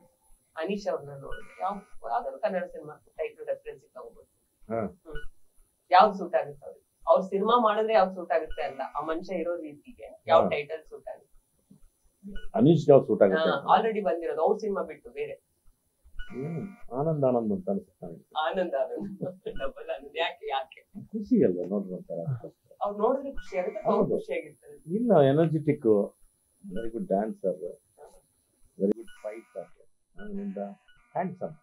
ಅನೀಶ್ ಅವ್ರನ್ನ ನೋಡಿದ್ರೆ ಯಾವ್ದಾದ್ರು ಕನ್ನಡ ಸಿನಿಮಾ ಟೈಟಲ್ ರೆಫರೆನ್ಸ್ ತಗೋಬಹುದು ಯಾವ್ದು ಸೂಟ್ ಆಗುತ್ತೆ ಅವ್ರಿಗೆ ಅವ್ರ ಸಿನಿಮಾ ಮಾಡಿದ್ರೆ ಯಾವ್ದು ಸೂಟ್ ಆಗುತ್ತೆ ಅಲ್ಲ ಆ ಮನುಷ್ಯ ಇರೋ ರೀತಿಗೆ ಯಾವ ಟೈಟಲ್ ಸೂಟ್ ಆಗುತ್ತೆ ಅನೀಶ್ ಯಾವ ಸೂಟ್ ಆಗುತ್ತೆ ಆಲ್ರೆಡಿ ಬಂದಿರೋದು ಅವ್ರ ಸಿನಿಮಾ ಬಿಟ್ಟು ಬೇರೆ ಆನಂದ್ ಆನಂದ್ ಅಂತ ಅನ್ಸುತ್ತೆ ಆನಂದ್ ಡಬಲ್ ಆನಂದ್ ಯಾಕೆ ಖುಷಿ ಅಲ್ವಾ ನೋಡ್ರಿ ಒಂಥರ ಅವ್ರು ನೋಡಿದ್ರೆ ಖುಷಿ ಆಗುತ್ತೆ ಅವ್ರು ಖುಷಿಯಾಗಿರ್ತಾರೆ ಇಲ್ಲ energetic very good dancer very good fighter handsome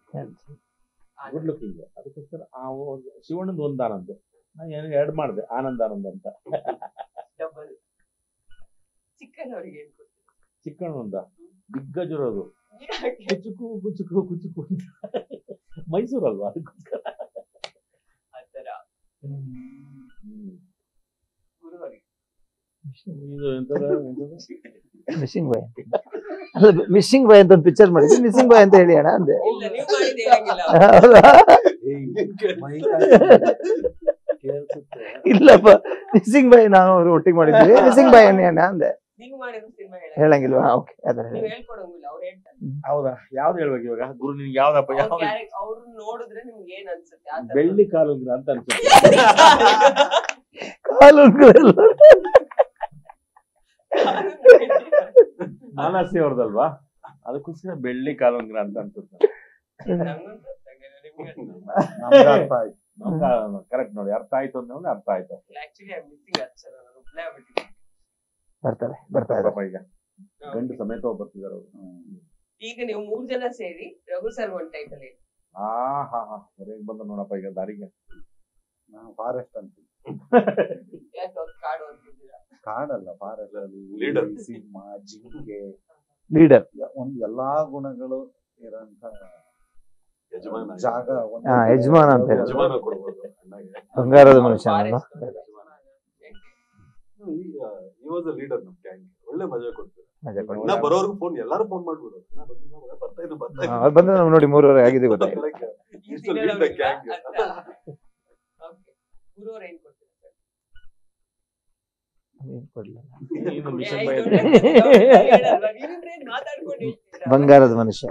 good looking ಅದಕ್ಕೋಸ್ಕರ ಶಿವಣ್ಣಂದು ಒಂದು ಆನಂದ್ ನಾನು ಏನು 2 ಮಾಡಿದೆ ಆನಂದ್ ಅಂತ ಡಬಲ್ ಚಿಕ್ಕನವ್ರಿಗೆ ಏನ್ ಕೊಡ್ತೀವಿ ಚಿಕ್ಕಣ್ಣ ಒಂದ ದಿಗ್ಗಜರೋದು ಕುಚುಕು ಅಂತ ಮೈಸೂರಲ್ವಾ ಅದಕ್ಕೋಸ್ಕರ ಆತರ ಗುರುವರಿಗೆ ಇದು ಎಂತದ ಮಿಸ್ಸಿಂಗ್ ಬಾಯ್ ಅಲ್ಲ ಮಿಸ್ಸಿಂಗ್ ಬಾಯ್ ಅಂತ ಒಂದು ಪಿಕ್ಚರ್ ಮಾಡಿದ್ವಿ ಮಿಸ್ಸಿಂಗ್ ಬಾಯ್ ಅಂತ ಹೇಳಿ ಅಣ್ಣ ಅಂದೆ ಇಲ್ಲ ನೀವು ಮಾಡಿದ್ದು ಹೇಳಂಗಿಲ್ಲ ಇಲ್ಲಪ್ಪ ಮಿಸ್ಸಿಂಗ್ ಬಾಯ್ ನಾವು ಒಟ್ಟಿಗೆ ಮಾಡಿದ್ವಿ ಮಿಸ್ಸಿಂಗ್ ಬಾಯ್ ಅಣ್ಣ ಅಂದೆ ನೀವು ಮಾಡಿರೋ ಸಿನಿಮಾ ಹೇಳಂಗಿಲ್ವಾ ಓಕೆ ಅದ್ರ ನೀವು ಹೇಳ್ಕೊಡಂಗಿಲ್ಲ ಅವ್ರು ಹೇಳ್ತಾರೆ ಹೌದಾ ಯಾವ್ದು ಹೇಳ್ಬೇಕು ಇವಾಗ ಗುರು ನಿನ್ಗೆ ಯಾವ್ದಪ್ಪ ಯಾವ ಅವ್ರು ನೋಡಿದ್ರೆ ನಿಮ್ಗೆ ಏನ್ ಅನ್ಸುತ್ತೆ ಆ ತರ ಬೆಳ್ಳಿ ಕಾಲುಂಗ್ರ ಅಂತ ಅನ್ಸುತ್ತೆ ಮಾನಸಿ ಅವ್ರದಲ್ವಾ ಅದಕ್ಕೋಸ್ಕರ ಬೆಳ್ಳಿ ಕಾಲುಂಗ್ರ ಅಂತ ಅನ್ಸುತ್ತೆ ಕರೆಕ್ಟ್ ನೋಡಿ ಅರ್ಥ ಆಯ್ತು ಅಂದ್ರೆ ಅರ್ಥ ಆಯ್ತು ಆಕ್ಚುಲಿ ಐ ಮಿಸ್ಸಿಂಗ್ ಅಕ್ಷರ ನಾನು ರಿಪ್ಲೈ ಆಗ್ಬಿಟ್ಟಿದ್ದೀನಿ ಬರ್ತಾರೆ ಈಗ ಗಂಡು ಸಮೇತ ಬರ್ತಿದಾರೆ ಅವರು ಈಗ ನೀವು 3 ಜನ ಸೇರಿ ರಘು ಸರ್ ಒಂದ್ ಟೈಟಲ್ ಹೇಳಿ ಹೊರಗೆ ಬಂದ ನೋಡಪ್ಪ ಈಗ ದಾರಿಗೆ ನಾನು ಫಾರೆಸ್ಟ್ ಅಂತೀನಿ ಯಾಕೆ ಅವ್ರು ಕಾಡು ಅಂತಿದ್ದೀರಾ ಕಾಡಲ್ಲ ಫಾರೆಸ್ಟ್ ಲೀಡರ್ ಸಿಂಹ ಜಿಂಕೆ ಲೀಡರ್ ಒಂದ್ ಎಲ್ಲಾ ಗುಣಗಳು ಇರೋಂತ ಯಜಮಾನ ಜಾಗ ಯಜಮಾನ ಅಂತ ಹೇಳಿ ಯಜಮಾನ ಕೊಡ್ಬೋದು ಅಣ್ಣಗೆ ಬಂಗಾರದ ಮನುಷ್ಯ he was a leader ನಮ್ ಗ್ಯಾಂಗ್ ಒಳ್ಳೆ ಮಜಾ ಕೊಡ್ತಾರೆ ನಾ ಬರೋರ್ಗು ಫೋನ್ ಎಲ್ಲಾರು ಫೋನ್ ಮಾಡ್ಬಿಡೋದು ನಾ ಬರ್ತಾ ಬಂದ್ರೆ ನಾವು ನೋಡಿ 3 ಆಗಿದೆ ಗೊತ್ತಾಯ್ತು ಗುರುವ್ರು ಏನ್ ಕೊಡ್ತೀರಾ ಬಂಗಾರದ ಮನುಷ್ಯ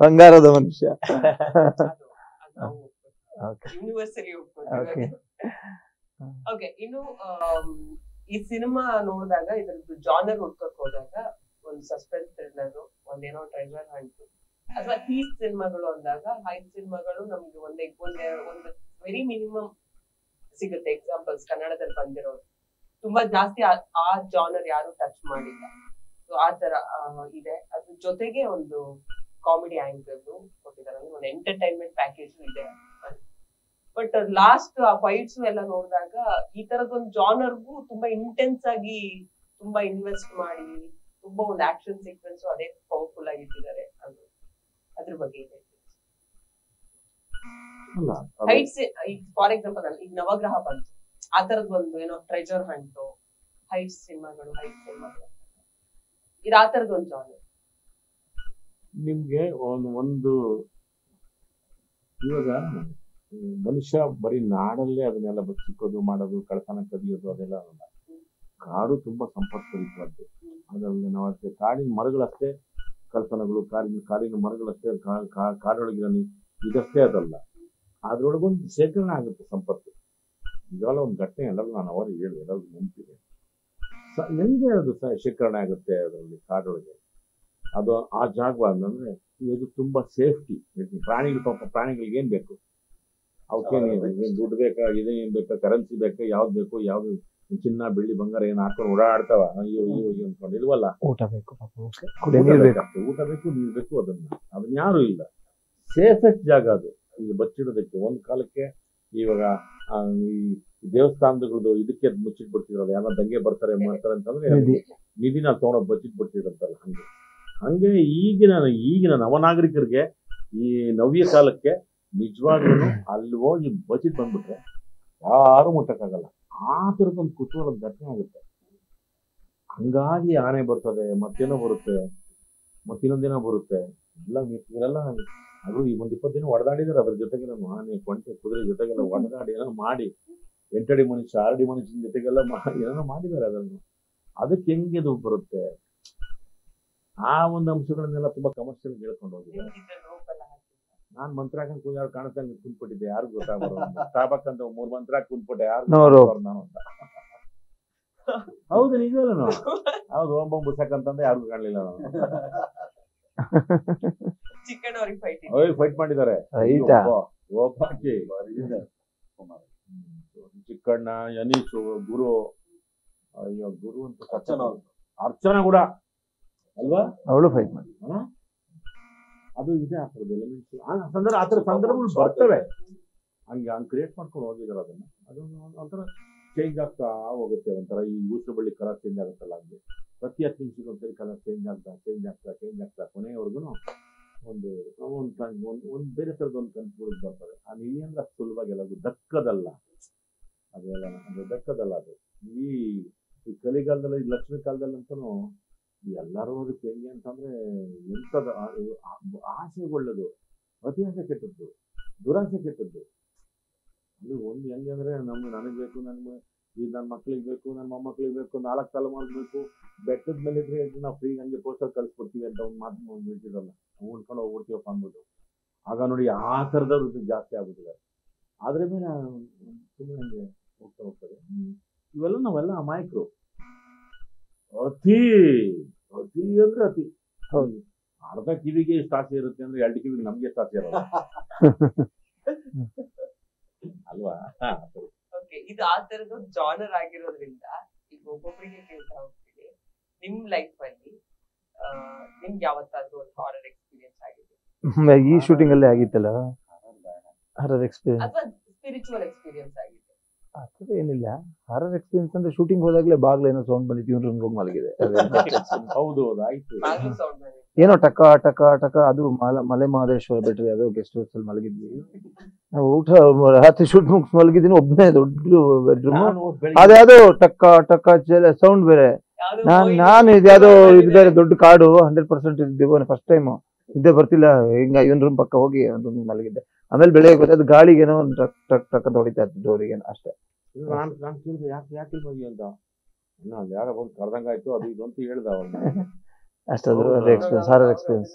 ಬಂಗಾರದ ಮನುಷ್ಯ ಯೂನಿವರ್ಸಲಿ ಓಕೆ ಇನ್ನು ಈ ಸಿನಿಮಾ ನೋಡಿದಾಗ ಇದ್ರದ್ದು ಜಾನರ್ ಹುಡ್ಕಕ್ ಹೋದಾಗ ಒಂದು ಸಸ್ಪೆನ್ಸ್ ಥ್ರಿಲ್ಲರ್ ಒಂದೇನೋ ಟ್ರೈಲರ್ ಹಂಟು ಅಥವಾ ಹೀಸ್ ಸಿನಿಮಾಗಳು ಅಂದಾಗ ಹೈಟ್ ಸಿನಿಮಾಗಳು ನಮ್ಗೆ ಒಂದು ವೆರಿ ಮಿನಿಮಮ್ ಸಿಗುತ್ತೆ ಎಕ್ಸಾಂಪಲ್ಸ್ ಕನ್ನಡದಲ್ಲಿ ಬಂದಿರೋದು ತುಂಬಾ ಜಾಸ್ತಿ ಆ ಜಾನರ್ ಯಾರು ಟಚ್ ಮಾಡಿಲ್ಲ. ಸೊ ಆ ತರ ಇದೆ. ಅದ್ರ ಜೊತೆಗೆ ಒಂದು ಕಾಮಿಡಿ ಆಂಗಲ್ ಕೊಟ್ಟಿದ್ದಾರೆ, ಅಂದ್ರೆ ಒಂದು ಎಂಟರ್ಟೈನ್ಮೆಂಟ್ ಪ್ಯಾಕೇಜ್ ಇದೆ. ಬಟ್ ಲಾಸ್ಟ್ ಆ ಫೈಟ್ಸ್ ಎಲ್ಲ ನೋಡಿದಾಗ ಈ ತರದೊಂದು ಜಾನರ್ಗೂ ತುಂಬಾ ಇಂಟೆನ್ಸ್ ಆಗಿ ತುಂಬಾ ಇನ್ವೆಸ್ಟ್ ಮಾಡಿ ತುಂಬಾ ಒಂದು ಆಕ್ಷನ್ ಸೀಕ್ವೆನ್ಸ್ ಅದೇ ಪವರ್ಫುಲ್ ಆಗಿ ಇಟ್ಟಿದ್ದಾರೆ. ಅದು ಅದ್ರ ಬಗ್ಗೆ ಇದೆ. ಅಲ್ಲ ಹೈಟ್ಸ್ ಫಾರ್ ಎಕ್ಸಾಂಪಲ್ ಈಗ ನವಗ್ರಹ ಬಂತು, ಆ ತರದ್ ಒಂದು ಏನೋ ಟ್ರೆಜರ್ ಹಂಟು, ಹೈಟ್ ಸಿನಿಮಾಗಳು ಇದು ಆ ತರದ್ ಒಂದು ಜಾನರ್. ನಿಮ್ಗೆ ಒಂದು ಇವಾಗ ಮನುಷ್ಯ ಬರೀ ನಾಡಲ್ಲೇ ಅದನ್ನೆಲ್ಲ ಬಚ್ಚಿಕ್ಕೋದು ಮಾಡೋದು, ಕಳ್ತನ ಕದಿಯೋದು ಅದೆಲ್ಲ ಅಲ್ಲ. ಕಾಡು ತುಂಬಾ ಸಂಪತ್ಭರಿತವಾದ್ದು. ಅದರಲ್ಲಿ ನಾವು ಅಷ್ಟೇ ಕಾಡಿನ ಮರಗಳಷ್ಟೇ ಕಳ್ತನಗಳು, ಕಾಡಿನ ಮರಗಳಷ್ಟೇ ಕಾಡೊಳಗಿರೋ ಇದಷ್ಟೇ ಅದಲ್ಲ, ಅದ್ರೊಳಗೊಂದು ಶೇಖರಣೆ ಆಗುತ್ತೆ ಸಂಪತ್ತು. ಇವೆಲ್ಲ ಒಂದು ಘಟನೆ ಎಲ್ಲರೂ ನಾನು ಅವರಿಗೆ ಹೇಳಿ ಎಲ್ಲರೂ ನೆನಪಿದೆ. ಹೆಂಗೆ ಅದು ಶೇಖರಣೆ ಆಗುತ್ತೆ ಅದರಲ್ಲಿ ಕಾಡೊಳಗೆ? ಅದು ಆ ಜಾಗ ಅಂತಂದ್ರೆ ಇದು ತುಂಬಾ ಸೇಫ್ಟಿ. ಪ್ರಾಣಿಗಳಿಗೆ ಏನ್ ಬೇಕು? ಅವಕ್ಕೇನು ಏನ್ ದುಡ್ಡು ಬೇಕಾ, ಇದೇನ್ ಬೇಕಾ, ಕರೆನ್ಸಿ ಬೇಕಾ, ಯಾವ್ದು ಬೇಕು, ಯಾವ್ದು ಚಿನ್ನ ಬೆಳ್ಳಿ ಬಂಗಾರ ಏನ್ ಹಾಕೊಂಡು ಓಡಾಡ್ತಾವ ಅಯ್ಯೋ ಅನ್ಕೊಂಡು ಇಲ್ವಲ್ಲ. ಊಟ ಬೇಕು, ಊಟ ಬೇಕು, ನೀರು ಬೇಕು. ಅದನ್ನ ಯಾರು ಇಲ್ಲ. ಸೇಫೆಸ್ಟ್ ಜಾಗ ಅದು ಈಗ ಬಚ್ಚಿಡೋದಕ್ಕೆ. ಒಂದ್ ಕಾಲಕ್ಕೆ ಇವಾಗ ಈ ದೇವಸ್ಥಾನಗಳದ್ದು ಇದಕ್ಕೆ ಮುಚ್ಚಿಟ್ಬಿಡ್ತಿರೋದು, ಯಾರೋ ದಂಗೆ ಬರ್ತಾರೆ ಮಾಡ್ತಾರೆ ಅಂತಂದ್ರೆ ನಿಧಿನ ತಗೊಂಡೋಗಿ ಬಚ್ಚಿಟ್ಬಿಡ್ತಿರಂತಲ್ಲ. ಹಂಗೆ ಈಗಿನ ನವನಾಗರಿಕರಿಗೆ ಈ ನವ್ಯ ಕಾಲಕ್ಕೆ ನಿಜವಾಗ್ಲೂ ಅಲ್ಲಿ ಹೋಗಿ ಬಚ್ಚಿಟ್ ಬಂದ್ಬಿಟ್ರೆ ಯಾರು ಮುಟ್ಟಕ್ಕಾಗಲ್ಲ. ಆ ಥರದೊಂದು ಕುತೂಹಲದ ಘಟನೆ ಆಗುತ್ತೆ. ಹಂಗಾಗಿ ಆನೆ ಬರ್ತದೆ, ಮತ್ತೇನೋ ಬರುತ್ತೆ, ಮತ್ತಿನ್ನೊಂದಿನ ಬರುತ್ತೆ. ಎಲ್ಲ ಅದು ಈ ಒಂದು 20 ದಿನ ಹೊಡೆದಾಡಿದಾರೆ. ಅದ್ರ ಜೊತೆಗೆ ನಾನು ಆನೆ, ಕೊಂಟೆ, ಕುದುರೆ ಜೊತೆಗೆಲ್ಲ ಹೊಡೆದಾಡಿ ಏನೋ ಮಾಡಿ 8 ಅಡಿ ಮನುಷ್ಯ 6 ಅಡಿ ಮನುಷ್ಯನ ಜೊತೆಗೆಲ್ಲ ಏನೋ ಮಾಡಿದ್ದಾರೆ. ಅದಕ್ಕೆ ಹೆಂಗೆ ಅದು ಬರುತ್ತೆ? ಆ ಒಂದು ಅಂಶಗಳನ್ನೆಲ್ಲ ತುಂಬಾ ಕಮರ್ಷಿಯಲ್ ಹೇಳ್ಕೊಂಡು ಹೋಗಿದ್ದಾರೆ. ನಾನ್ ಮಂತ್ರ ಹಾಕೊಂಡು ಯಾರು ಕಾಣಿಸ್ತಂಗೆ ಕುಂತ್ಬಿಟ್ಟಿದ್ದೆ, ಯಾರು ಗೊತ್ತಾಗ್ಬಾರ್ದು. ತಾಬಕ್ಕಂತ 3 ಮಂತ್ರ ಹಾಕಿ ಕುಂತ್ಬಿಟ್ಟೆ, ಯಾರು ನಾನು ಅಂತ. ಹೌದು, ನಿಜವಲ್ಲ. ಹೌದು, ಓಂ ಬುಸಕ್ಕಂತಂದ್ರೆ ಯಾರಿಗೂ ಕಾಣಲಿಲ್ಲ ನಾನು. ಫೈಟ್ ಮಾಡಿದ್ದಾರೆ ಚಿಕ್ಕಣ್ಣ, ಯನೀಶು, ಗುರು. ಅಯ್ಯೋ, ಗುರು ಅಂತ ಅರ್ಚನಾ ಕೂಡ ಅಲ್ವಾ, ಅವಳು ಫೈಟ್ ಮಾಡಿ. ಅದು ಇದೆ. ಆ ಥರದ ಎಲಿಮೆಂಟ್ಸ್ ಆ ಥರ ಸಂದರ್ಭಗಳು ಬರ್ತವೆ. ಹಂಗೆ ಕ್ರಿಯೇಟ್ ಮಾಡ್ಕೊಂಡು ಹೋಗಿದ್ದಾರೆ ಅದನ್ನ. ಅದನ್ನು ಒಂಥರ ಚೇಂಜ್ ಆಗ್ತಾ ಹೋಗುತ್ತೆ. ಒಂಥರ ಈ ಊಸರು ಬಳ್ಳಿ ಕಲರ್ ಚೇಂಜ್ ಆಗುತ್ತಲ್ಲ, ಹಂಗೆ ಪ್ರತಿ 10 ನಿಮಿಷಕ್ಕೆ ಒಂದ್ಸರಿ ಕಲರ್ ಚೇಂಜ್ ಆಗ್ತಾ ಕೊನೆಯವರೆಗೂ ಒಂದು ಬೇರೆ ಥರದ ಒಂದು ಕನ್ಫ್ಯೂಸ್ ಬರ್ತದೆ. ಆ ನೀಲಿ ಅಂದ್ರೆ ಅಷ್ಟು ಸುಲಭವಾಗಿ ಎಲ್ಲದು ದಕ್ಕದಲ್ಲ. ಅದೆಲ್ಲ ಅದು ದಕ್ಕದಲ್ಲ. ಅದು ಈ ಕಲಿಗಾಲದಲ್ಲಿ, ಲಕ್ಷ್ಮೀ ಕಾಲದಲ್ಲಂತೂ ಎಲ್ಲರೂ ಅದಕ್ಕೆ ಹೆಂಗೆ ಅಂತಂದ್ರೆ ಎಂಥದ ಆಸೆ ಒಳ್ಳೇದು, ಅತಿ ಆಸೆ ಕೆಟ್ಟದ್ದು, ದುರಾಸೆ ಕೆಟ್ಟದ್ದು. ಅದು ಒಂದು ಹೆಂಗೆ ಅಂದ್ರೆ ನನಗೆ ಬೇಕು, ನನ್ನ ಮಕ್ಳಿಗೆ ಬೇಕು, ನನ್ನ ಮೊಮ್ಮಕ್ಳಿಗೆ ಬೇಕು, 4 ತಲೆಮಾರಿಗೆ ಬೇಕು, ಬೆಟ್ಟದ ಮೇಲೆ ಇದ್ರೆ ನಾವು ಫ್ರೀ ಹಂಗೆ ಪೋಸ್ಟರ್ ಕಳಿಸ್ಕೊಡ್ತೀವಿ ಅಂತ ಒಂದು ಮಾತು ಹೇಳ್ತಿರಲ್ಲ, ಉಳ್ಕೊಂಡು ಹೋಗ್ಬಿಡ್ತೀವಪ್ಪ ಅಂದ್ಬಿಟ್ಟು. ಆಗ ನೋಡಿ ಆ ಥರದವ್ರದ್ದು ಜಾಸ್ತಿ ಆಗ್ಬಿಟ್ಟಿದ್ದಾರೆ. ಅದ್ರ ಮೇಲೆ ಸುಮ್ಮನೆ ಹಂಗೆ ಹೋಗ್ತದೆ. ನಾವೆಲ್ಲ ಅಮಾಯಕರು. ಅತಿ ಅಂದ್ರೆ ಅತಿ. ಹೌದು, ಅರ್ಧ ಕಿವಿಗೆ ಎಷ್ಟು ಆಸೆ ಇರುತ್ತೆ ಅಂದ್ರೆ 2 ಕಿವಿಗೆ ನಮ್ಗೆ ಎಷ್ಟು ಆಸೆ ಇರೋಲ್ಲ ಅಲ್ವಾ? ಇದು ಆ ತರದ ಜಾನರ್ ಆಗಿರೋದ್ರಿಂದ ಈಗ ಒಬ್ಬೊಬ್ಬರಿಗೆ ಕೇಳ್ತಾ ಹೋಗ್ತೀವಿ, ನಿಮ್ ಲೈಫ್ ಅಲ್ಲಿ ನಿಮ್ಗೆ ಯಾವತ್ತಾದ್ರೂ ಒಂದು ಹಾರರ್ ಎಕ್ಸ್ಪೀರಿಯನ್ಸ್ ಆಗಿದೆ? ಈ ಶೂಟಿಂಗ್ ಅಲ್ಲೇ ಆಗಿತ್ತಲ್ಲ ಹಾರರ್ ಎಕ್ಸ್ಪೀರಿಯನ್ಸ್, ಅಥವಾ ಸ್ಪಿರಿಚುವಲ್ ಎಕ್ಸ್ಪೀರಿಯನ್ಸ್ ಆಗಿದೆ? ಆ ಥರ ಏನಿಲ್ಲ. ಹಾರರ್ ಎಕ್ಸ್ಪೀರಿಯನ್ಸ್ ಅಂದ್ರೆ ಶೂಟಿಂಗ್ ಹೋದಾಗ್ಲೇ ಬಾಗ್ಲೇನೋ ಸೌಂಡ್ ಬಂದಿತ್ತು, ಇವ್ನ ರೂಮ್ಗೆ ಹೋಗಿ ಮಲಗಿದೆ. ಹೌದು, ಆಯ್ತು. ಏನೋ ಟಕ ಟಕ ಟಕ. ಅದು ಮಲೆ ಮಹದೇಶ್ವರ ಬೆಟ್ಟದ ಯಾವುದೋ ಗೆಸ್ಟ್ ಹೌಸ್ ಅಲ್ಲಿ ಮಲಗಿದ್ವಿ ನಾವು. ಊಟ ರಾತ್ರಿ ಶೂಟ್ ಮುಗಿಸ್ ಮಲಗಿದ್ದೀನಿ, ಒಬ್ಬನೇ ದೊಡ್ಡ ಬೆಡ್ರೂಮ್. ಅದ್ಯಾವುದೋ ಟಕ್ಕ ಟಕ್ಕ ಸೌಂಡ್ ಬೇರೆ. ನಾನು ಇದ್ಯಾವುದೋ ಇದು ಬೇರೆ ದೊಡ್ಡ ಕಾಡು 100% ಇದ್ದೀವಿ. ಫಸ್ಟ್ ಟೈಮ್ ನಿದ್ದೆ ಬರ್ತಿಲ್ಲ, ಹಿಂಗ ಇವನ್ ರೂಮ್ ಪಕ್ಕ ಹೋಗಿ ಅವ್ನ ರೂಮ್ ಮಲಗಿದ್ದೆ. ಆಮೇಲೆ ಬೆಳಗ್ಗೆ ಗೊತ್ತಾಯ್ತು ಗಾಳಿಗೆ ಏನೋ ಒಂದು ಟಕ್ ಟಕ್ ಟಕ್ ಅಂತ ಹೊಡಿತಾ ಇತ್ತು ಡೋರಿಗೆ ಅಷ್ಟೇ. ನಾನು ಕೇಳಿದೆ ಯಾಕೆ ಹೋಗಿ ಅಂತ. ಯಾರೋ ಬಂದು ಕರ್ದಂಗಾಯ್ತು ಅದು ಇದು ಅಂತ ಹೇಳ್ದ ಅವ್ರನ್ನ. ಅಷ್ಟಾದ್ರು ಅದೇ ಎಕ್ಸ್ಪೀರಿಯನ್ಸ್, ಹಾರರ್ ಎಕ್ಸ್ಪೀರಿಯನ್ಸ್.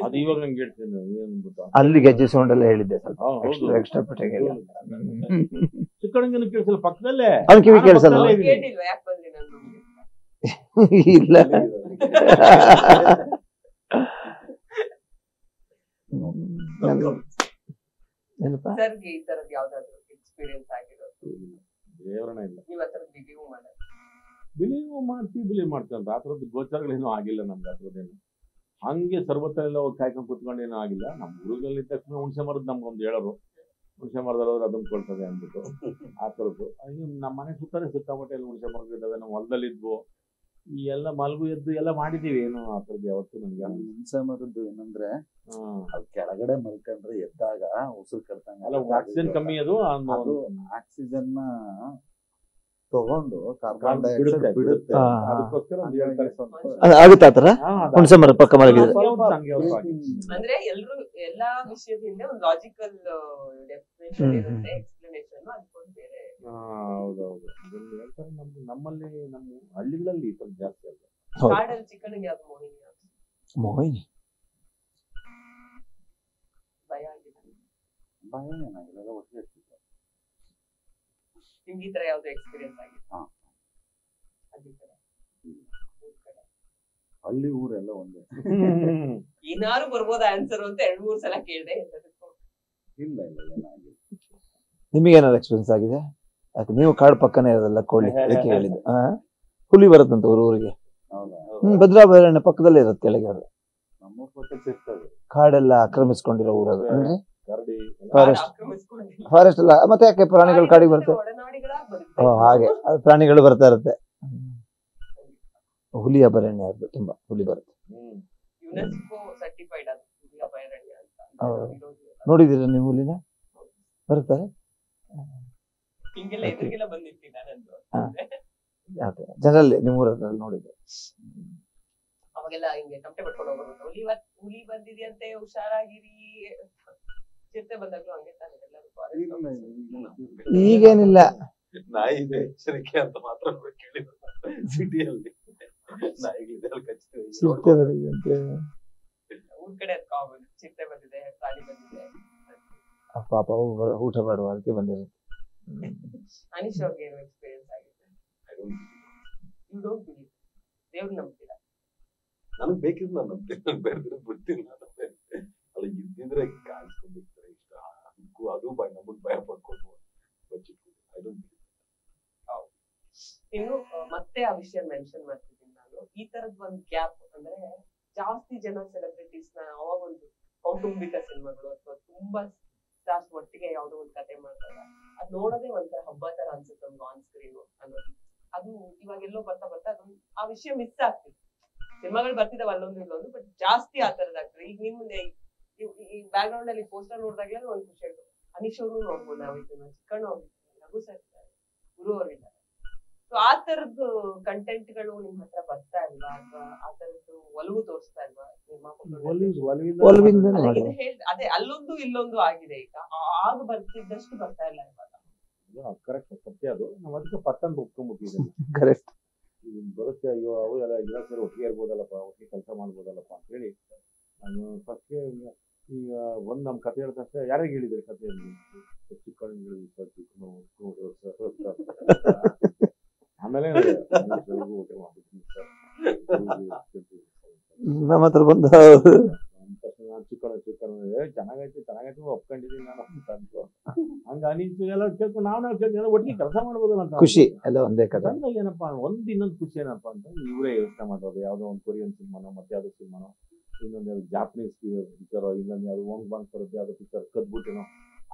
ಅದು ಇವಾಗ ನಂಗೆ ಹೇಳ್ತೀನಿ ಏನ್ ಗೊತ್ತಾ, ಅಲ್ಲಿ ಗೆಜ್ಜೆ ಸೌಂಡ್ ಎಲ್ಲ ಹೇಳಿದ್ದೆ ಸ್ವಲ್ಪ ಎಕ್ಸ್ಟ್ರಾ ಪೆಟ್ಟಾಗಿ. ಚಿಕ್ಕಣಂಗನ ಕೇಳಿಸಲ್ಲ, ಪಕ್ಕದಲ್ಲೇ ಅವ್ನ ಕಿವಿ ಕೇಳಿಸಲ್ಲ. ಇಲ್ಲ ಸರ್ಗೆ ಈ ತರದ್ ಯಾವ್ದಾದ್ರು ಎಕ್ಸ್ಪೀರಿಯನ್ಸ್ ಆಗಿರೋದು? ದೇವರನ್ನ ಇಲ್ಲ. ನೀವ್ ಆ ಥರದ್ದು ಬಿಲೀವ್ ಮಾಡೋದು? ಬಿಲೀವ್ ಮಾಡ್ತೀವಿ ಅಂತ ಆ ಥರದ್ದು ಗೋಚರಗಳೇನೂ ಆಗಿಲ್ಲ ನಮ್ಗೆ. ಆ ಥರದ್ದೇನು ಹಂಗೆ ಸರ್ವತ್ರ ಎಲ್ಲ ಹೋಗಿ ಕಾಯ್ಕೊಂಡು ಕುತ್ಕೊಂಡು ಏನೂ ಆಗಿಲ್ಲ. ನಮ್ಮ ಊರುಗಳಲ್ಲಿ ತಕ್ಷಣ ಹುಣಸೆ ಮರದ ನಮ್ಗೊಂದು ಹೇಳೋರು, ಹುಣಸೆ ಮರದಲ್ಲವ್ರು ಅದನ್ನು ಕೊಡ್ತದೆ ಅಂದ್ಬಿಟ್ಟು ಆ ಥರದ್ದು. ನಮ್ಮ ಮನೆ ಸುತ್ತಲೇ ಸಿಕ್ಕಾಪಟ್ಟೆ ಎಲ್ಲ ಹುಣಸೆ ಮರಗಳಿದ್ದಾವೆ. ನಾವು ಹೊಲದಲ್ಲಿದ್ವು, ಈ ಎಲ್ಲ ಮಲಗು ಎದ್ದು ಎಲ್ಲ ಮಾಡಿದೀವಿ. ಏನು ಆ ಥರದ್ದು ಯಾವತ್ತೂ ನನಗೆ ಹುಣಸೆ ಮರದ್ದು ಏನಂದ್ರೆ ಅದು ಕೆಳಗಡೆ ಮಲ್ಕೊಂಡ್ರೆ ಎದ್ದಾಗ ಉಸಿರು ಕಟ್ತಂಗ ಆಕ್ಸಿಜನ್ ಕಮ್ಮಿ ಅದು ಆಕ್ಸಿಜನ್ ನ ತಗೊಂಡು ಕಾರ್ಬನ್ ಡೈಆಕ್ಸೈಡ್ ಬಿಡುತ್ತೆ. ಅದಕ್ಕೋಸ್ಕರ ಒಂದು ಹೇಳ್ತಾರೆ ಆಗುತ್ತೆ ಆತರ ಹುಣಸೆ ಮರ ಪಕ್ಕ ಮಲಗಿದ್ರೆ. ಅಂದ್ರೆ ಎಲ್ರು ಎಲ್ಲಾ ವಿಷಯದ ಹಿಂದೆ ಒಂದು ಲಾಜಿಕಲ್ ಡೆಫಿನೇಷನ್ ಇರುತ್ತೆ, ಎಕ್ಸ್ಪ್ಲನೇಷನ್. ಅದಕ್ಕೊಂದು ಬೇರೆ ಹೌದೌದು ಇದನ್ನು ಹೇಳ್ತಾರೆ. ನಮ್ಮಲ್ಲಿ ನಮ್ಮ ಹಳ್ಳಿಗಳಲ್ಲಿ ಈ ಥರ ಜಾಸ್ತಿ ಅಲ್ಲ. ಕಾಡಲ್ಲಿ ಚಿಕ್ಕನಿಗೆ ಯಾವ್ದು ಮೋಹಿನಿ? ಮೋಹಿನಿ ಭಯ ಆಗಿದೆ? ಭಯ ಏನಾಗಿಲ್ಲ, ಒಟ್ಟಿಗೆ ಇರ್ತಿತ್ತು. ನಿಮ್ಗೆ ಈ ತರ ಯಾವ್ದು ಎಕ್ಸ್ಪೀರಿಯನ್ಸ್ ಆಗಿದೆ? ಹಳ್ಳಿ ಊರೆಲ್ಲ ಒಂದೇ. ಏನಾರು ಬರ್ಬೋದ ಆನ್ಸರ್ ಅಂತ 2-3 ಸಲ ಕೇಳಿದೆ. ಇಲ್ಲ ಏನಾಗಿಲ್ಲ. ನಿಮಗೆ ಏನಾದ್ರು ಎಕ್ಸ್ಪೀರಿಯನ್ಸ್ ಆಗಿದೆ? ಯಾಕೆ ನೀವು ಕಾಡು ಪಕ್ಕನೇ ಇರೋದಲ್ಲ, ಕೋಳಿ ಅದಕ್ಕೆ ಹೇಳಿದ್ದು. ಹುಲಿ ಬರುತ್ತಂತ ಊರಿಗೆ. ಭದ್ರಾಭರಣ್ಯ ಪಕ್ಕದಲ್ಲೇ ಇರುತ್ತೆ ಕೆಳಗೆ. ಅದು ನಮ್ಮೂರ್ ಪಕ್ಕ ಇರ್ತದೆ. ಕಾಡೆಲ್ಲ ಆಕ್ರಮಿಸ್ಕೊಂಡಿರೋ ಊರದು ಅಂದ್ರೆ ಕರಡಿ ಫಾರೆಸ್ಟ್ ಎಲ್ಲ. ಮತ್ತೆ ಯಾಕೆ ಪ್ರಾಣಿಗಳು ಕಾಡಿಗೆ ಬರ್ತವೆ? ಹಾಗೆ ಅದು ಪ್ರಾಣಿಗಳು ಬರ್ತಾ ಇರುತ್ತೆ. ಹುಲಿ ಅಭಯಾರಣ್ಯ ಅದು ತುಂಬಾ ಹುಲಿ ಬರುತ್ತೆ. ಯುನೆಸ್ಕೋ ಸರ್ಟಿಫೈಡ್ ಅದು ಹುಲಿ ಅಭಯಾರಣ್ಯ ಅಂತ. ನೋಡಿದೀರ ನೀವು ಹುಲಿನ? ಬರ್ತಾರೆ ಹಿಂಗೆಲ್ಲ ಎದುರಿಗೆಲ್ಲ ಬಂದಿರ್ತಿದ್ದಾನೆ ಜನರಲ್ಲಿ ನಿಮ್ಮ ಊರಲ್ಲಿ ನೋಡಿದ್ರೆ ಅವಾಗೆಲ್ಲ ಹಿಂಗೆ ತಮಟೆ ಪಟ್ಕೊಂಡು ಹೋಗೋದು. ಹುಲಿ ಬಂದಿದೆಯಂತೆ ಹುಷಾರಾಗಿರಿ. ಚಿರತೆ ಬಂದಾಗ್ಲೂ ಹಂಗೆ ತಾನೆ ಎಲ್ಲರೂ. ಈಗೇನಿಲ್ಲ, ನಾಯಿ ಇದೆ ಎಚ್ಚರಿಕೆ ಅಂತ ಮಾತ್ರ ಕೇಳಿದ್ರು ಸಿಟಿಯಲ್ಲಿ. ನಾಯಿಗಳಿದೆ ಅಲ್ಲಿ ಕಚ್ಚಿದೆ. ಊರ್ ಕಡೆ ಅದು ಕಾಮನ್. ಚಿರತೆ ಬಂದಿದೆ, ಪ್ರಾಣಿ ಬಂದಿದೆ. ಪಾಪ ಊಟ ಮಾಡುವ ಅದಕ್ಕೆ ಬಂದಿರುತ್ತೆ. ಅನೀಶ್ ಅವ್ರಿಗೆ ಏನು ಎಕ್ಸ್ಪೀರಿಯನ್ಸ್ ಆಗಿದೆ? You don't believe? ದೇವ್ರು ನಂಬ್ತೀರಾ? ನನಗ್ ಬೇಕಿದ್ರು ನಾನು ನಂಬ್ತೀನಿ, ಬೇರೆ ಬಿಡ್ತೀನಿ. ಅಲ್ಲಿ ಇದ್ದಿದ್ರೆ ಕಾಣಿಸ್ಕೊಂಡಿರ್ತಾರೆ ಇಷ್ಟ. ಅದಕ್ಕೂ ಅದು ನಮಗ್ ಭಯ ಪಡ್ಕೊಂಡು ಬಚ್ಚಿಟ್ಕೊಂಡು. I don't believe. ಇನ್ನು ಮತ್ತೆ ಆ ವಿಷಯ ಮೆನ್ಷನ್ ಮಾಡ್ತಿದ್ದೀನಿ ನಾನು. ಈ ತರದ್ ಒಂದ್ ಗ್ಯಾಪ್ ಅಂದ್ರೆ ಜಾಸ್ತಿ ಜನ ಸೆಲೆಬ್ರಿಟೀಸ್ ನ ಅವಾಗ ಒಂದು ಕೌಟುಂಬಿಕ ಸಿನಿಮಾಗಳು ಅಥವಾ ತುಂಬಾ ಸ್ಟಾರ್ಸ್ ಒಟ್ಟಿಗೆ ಯಾವ್ದೋ ಒಂದು ಕತೆ ಮಾಡ್ತಾರೆ, ಅದ್ ನೋಡೋದೇ ಒಂಥರ ಹಬ್ಬ ತರ ಅನ್ಸುತ್ತೆ ಒಂದು ಆನ್ ಸ್ಕ್ರೀನ್ ಅನ್ನೋದು. ಅದು ಇವಾಗ ಎಲ್ಲೋ ಬರ್ತಾ ಅದೊಂದು ಆ ವಿಷಯ ಮಿಸ್ ಆಗ್ತಿದೆ. ಸಿನಿಮಾಗಳು ಬರ್ತಿದಾವ ಅಲ್ಲೊಂದು ಇಲ್ಲೊಂದು, ಬಟ್ ಜಾಸ್ತಿ ಆ ತರದಾಗ್ತದೆ. ಈಗ ನಿಮ್ ಮುಂದೆ ಈ ಬ್ಯಾಕ್ ಗ್ರೌಂಡ್ ಅಲ್ಲಿ ಪೋಸ್ಟರ್ ನೋಡಿದಾಗ್ಲೇ ಒಂದ್ ಖುಷಿ ಆಯ್ತು. ಅನೀಶ್ ಅವರು ನೋಡ್ಬೋದು, ನಾವಿದ್ದೀವಿ, ಚಿಕ್ಕಣ್ಣ ಅವ್ರು ಇದ್ದಾರೆ, ರಘು ಸರ್ ಇದ್ದಾರೆ, ಗುರು ಅವ್ರು ಇದ್ದಾರೆ. ಸೊ ಆ ತರದ್ದು ಕಂಟೆಂಟ್ ಗಳು ನಿಮ್ ಹತ್ರ ಬರ್ತಾ ಇಲ್ವಾ? ಅಥವಾ ಆ ತರದ್ದು ಒಲವು ತೋರಿಸ್ತಾ ಇಲ್ವಾ ಅದೇ ಅಲ್ಲೊಂದು ಇಲ್ಲೊಂದು ಆಗಿದೆ. ಈಗ ಆಗ ಬರ್ತಿದ್ದಷ್ಟು ಬರ್ತಾ ಇಲ್ಲ ಇವಾಗ. ಕರೆಕ್ಟ್, ಸತ್ಯ ಅದು. ನಾವು ಅದಕ್ಕೆ ಪಟ್ಟಂತ ಒಪ್ಕೊಂಡ್ಬಿಟ್ಟಿದ್ದೀವಿ. ಕರೆಕ್ಟ್ ಬರುತ್ತೆ. ಅಯ್ಯೋ ಅವು ಎಲ್ಲ ಎಲ್ಲ ಸೇರಿ ಒಟ್ಟಿಗೆ ಇರ್ಬೋದಲ್ಲಪ್ಪ, ಒಟ್ಟಿಗೆ ಕೆಲಸ ಮಾಡ್ಬೋದಲ್ಲಪ್ಪ ಅಂತ ಹೇಳಿ ನಾನು ಫಸ್ಟ್ಗೆ ಈಗ ಒಂದು ನಮ್ಮ ಕತೆ ಹೇಳಿದ ತಕ್ಷಣ ಯಾರಿಗೆ ಹೇಳಿದ್ರೆ ಕಥೆಯಲ್ಲಿ ಚಿಕ್ಕಣ್ಣ ಆಮೇಲೆ ನಮ್ಮ ಹತ್ರ ಬಂದ ಚಿಕ್ಕಣ್ಣ ಚೆನ್ನಾಗೈತಿ ಒಪ್ಕೊಂಡಿದ್ದೀನಿ ನಾನು ಅಂತ. ಹಂಗ ಅನಿಸ್ತು ಎಲ್ಲ ಕೇಳ್ಕೊಂಡು ನಾವು ಒಟ್ಟಿಗೆ ಕೆಲಸ ಮಾಡ್ಬೋದು ಅಂತ ಖುಷಿ ಎಲ್ಲ ಒಂದೇ ಕಡೆ. ಏನಪ್ಪಾ ಇನ್ನೊಂದು ಖುಷಿ ಏನಪ್ಪಾ ಅಂತ ಇವರೇ ಯೋಚನೆ ಮಾಡೋದು. ಯಾವ್ದೋ ಒಂದು ಕೊರಿಯನ್ ಸಿನಿಮಾನೋ ಮತ್ತೆ ಯಾವ್ದೋ ಸಿನಿಮಾನೋ, ಇನ್ನೊಂದು ಯಾವ್ದು ಜಾಪನೀಸ್ ಪಿಕ್ಚರ್, ಇನ್ನೊಂದು ಯಾವ್ದು ಓಂಗ್ ಬಾಂಗ್ ಬರುತ್ತೆ ಯಾವ್ದು ಪಿಕ್ಚರ್, ಕದ್ಬಿಟ್ಟೇನೋ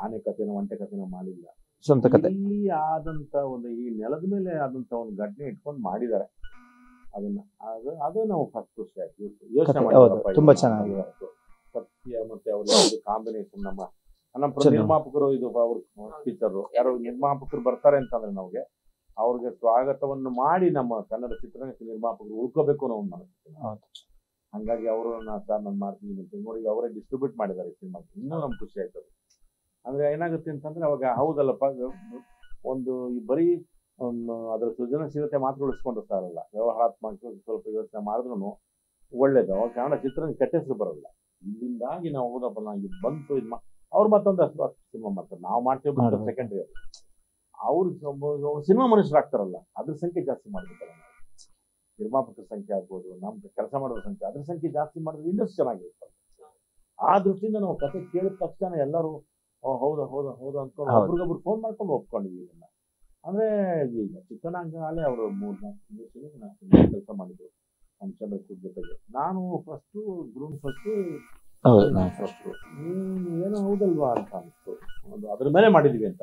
ಆನೆ ಕಥೆನೋ ಒಂಟೆ ಕಥೆನೋ ಮಾಡಿಲ್ಲ. ಸ್ವಂತ ಕಥೆ ಇಲ್ಲಿ ಆದಂತ ಒಂದು ಈ ನೆಲದ ಮೇಲೆ ಆದಂತ ಒಂದು ಘಟನೆ ಇಟ್ಕೊಂಡು ಮಾಡಿದ್ದಾರೆ. ಅದನ್ನ ಅದು ನಾವು ಫಸ್ಟ್ ಖುಷಿ ಆಯ್ತು. ಯೋಚನೆ ಮಾಡಿ ತುಂಬಾ ಚೆನ್ನಾಗಿದೆ. ಸತ್ಯ ಮತ್ತೆ ಅವ್ರ ಕಾಂಬಿನೇಷನ್. ನಮ್ಮ ನಿರ್ಮಾಪಕರು ಇದು ಅವ್ರ ಪಿಕ್ಚರ್ ಯಾರೋ ನಿರ್ಮಾಪಕರು ಬರ್ತಾರೆ ಅಂತಂದ್ರೆ ನಮ್ಗೆ ಅವ್ರಿಗೆ ಸ್ವಾಗತವನ್ನು ಮಾಡಿ ನಮ್ಮ ಕನ್ನಡ ಚಿತ್ರರಂಗಕ್ಕೆ ನಿರ್ಮಾಪಕರು ಉಳ್ಕೋಬೇಕು ಅನ್ನೋ ಒಂದು ಮನಸ್ಸಿದೆ. ಹಂಗಾಗಿ ಅವರು ನಾನು ಮಾಡ್ತೀನಿ ಅಂತ ನೋಡಿ ಅವರೇ ಡಿಸ್ಟ್ರಿಬ್ಯೂಟ್ ಮಾಡಿದ್ದಾರೆ ಸಿನಿಮಾ. ಇನ್ನೂ ನಮ್ಗೆ ಖುಷಿ ಆಯ್ತದೆ. ಅಂದ್ರೆ ಏನಾಗುತ್ತೆ ಅಂತಂದ್ರೆ ಅವಾಗ ಹೌದಲ್ಲಪ್ಪ, ಒಂದು ಬರೀ ಅದರ ಸೃಜನಶೀಲತೆ ಮಾತ್ರ ಉಳಿಸ್ಕೊಂಡು ಸಾರಲ್ಲ, ವ್ಯವಹಾರಾತ್ಮಕ ಸ್ವಲ್ಪ ಯೋಚನೆ ಮಾಡಿದ್ರು ಒಳ್ಳೇದು. ಅವಾಗ ಕನ್ನಡ ಚಿತ್ರರಂಗ ಕೆಟ್ಟ ಹೆಸರು ಬರಲ್ಲ. ಇಲ್ಲಿಂದಾಗಿ ನಾವು ಹೌದಪ್ಪ ನಾವು ಇದು ಬಂತು ಇದು ಅವ್ರು ಮತ್ತೊಂದು ಅಷ್ಟು ಸಿನಿಮಾ ಮಾಡ್ತಾರೆ, ನಾವು ಮಾಡ್ತೇವೆ ಸೆಕೆಂಡ್ರಿ. ಅವ್ರು ಸಿನಿಮಾ ಮನುಷ್ಯರಾಗ್ತಾರಲ್ಲ, ಅದ್ರ ಸಂಖ್ಯೆ ಜಾಸ್ತಿ ಮಾಡ್ಬೇಕಲ್ಲ. ನಾವು ನಿರ್ಮಾಪಕರ ಸಂಖ್ಯೆ ಆಗ್ಬೋದು, ನಮ್ಮ ಕೆಲಸ ಮಾಡೋದ್ರ ಸಂಖ್ಯೆ, ಅದ್ರ ಸಂಖ್ಯೆ ಜಾಸ್ತಿ ಮಾಡಿದ್ರೆ ಇಂಡಸ್ಟ್ರಿ ಚೆನ್ನಾಗಿರ್ತದೆ. ಆ ದೃಷ್ಟಿಯಿಂದ ನಾವು ಕತೆ ಕೇಳಿದ ತಕ್ಷಣ ಎಲ್ಲರೂ ಹೌದಾ ಹೌದಾ ಹೌದಾ ಅನ್ಕೊಂಡು ಒಬ್ರಿಗೊಬ್ರು ಫೋನ್ ಮಾಡ್ಕೊಂಡು ಒಪ್ಕೊಂಡಿದ್ದೀವಿ ಇದನ್ನ. ಅಂದ್ರೆ ಈಗ ಚಿಕ್ಕನಾಗಲೇ ಅವರು 3-4 ಕೆಲಸ ಮಾಡಿದ್ರು ಅಂಶಬೇಕು ಜೊತೆಗೆ. ನಾನು ಫಸ್ಟು ಗ್ರೂಮ್ ಫಸ್ಟು ಫಸ್ಟು ಏನೋ ಹೌದಲ್ವಾ ಅಂತ ಅನಿಸ್ತು. ಅದು ಅದ್ರ ಮೇಲೆ ಮಾಡಿದ್ವಿ ಅಂತ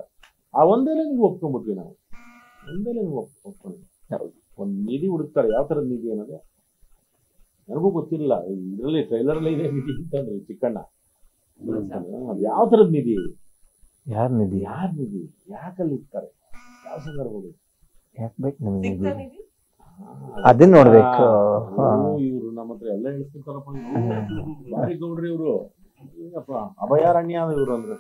ಆ ಒಂದೇಲೆ ನಿಮ್ಗೆ ಒಪ್ಕೊಂಡ್ಬಿಟ್ವಿ ನಾವು. ಒಂದೇಲೆ ನೀವು ಒಪ್ಕೊಂಡಿದ್ವಿ. ಒಂದು ನಿಧಿ ಹುಡುಕ್ತಾರೆ, ಯಾವ ಥರದ ನಿಧಿ ಅನ್ನೋದೇ ನನಗೂ ಗೊತ್ತಿಲ್ಲ. ಇದರಲ್ಲಿ ಟ್ರೈಲರಲ್ಲಿ ಇದೆ ನಿಧಿ ಅಂತಂದ್ರೆ ಚಿಕ್ಕಣ್ಣ, ಅದು ಯಾವ ಥರದ ನಿಧಿ, ಯಾರ ನಿಧಿ, ಯಾಕಲ್ಲಿ ಇರ್ತಾರೆ, ಯಾವ ಸಂದರ್ಭಗಳು, ಯಾಕೆ ಬೇಕು ನಮಗೆ ನಿಧಿ, ಸಿಗ್ತಾ ನಿಧಿ? ಅದನ್ನ ನೋಡ್ಬೇಕು. ಇವ್ರು ನಮ್ಮ ಹತ್ರ ಎಲ್ಲ ಹೇಳ್ತಿರ್ತಾರಪ್ಪ, ಬಾರಿ ಗೌಡ್ರಿ ಇವ್ರು, ಅಭಯಾರಣ್ಯ ಇವ್ರು ಅಂದ್ರೆ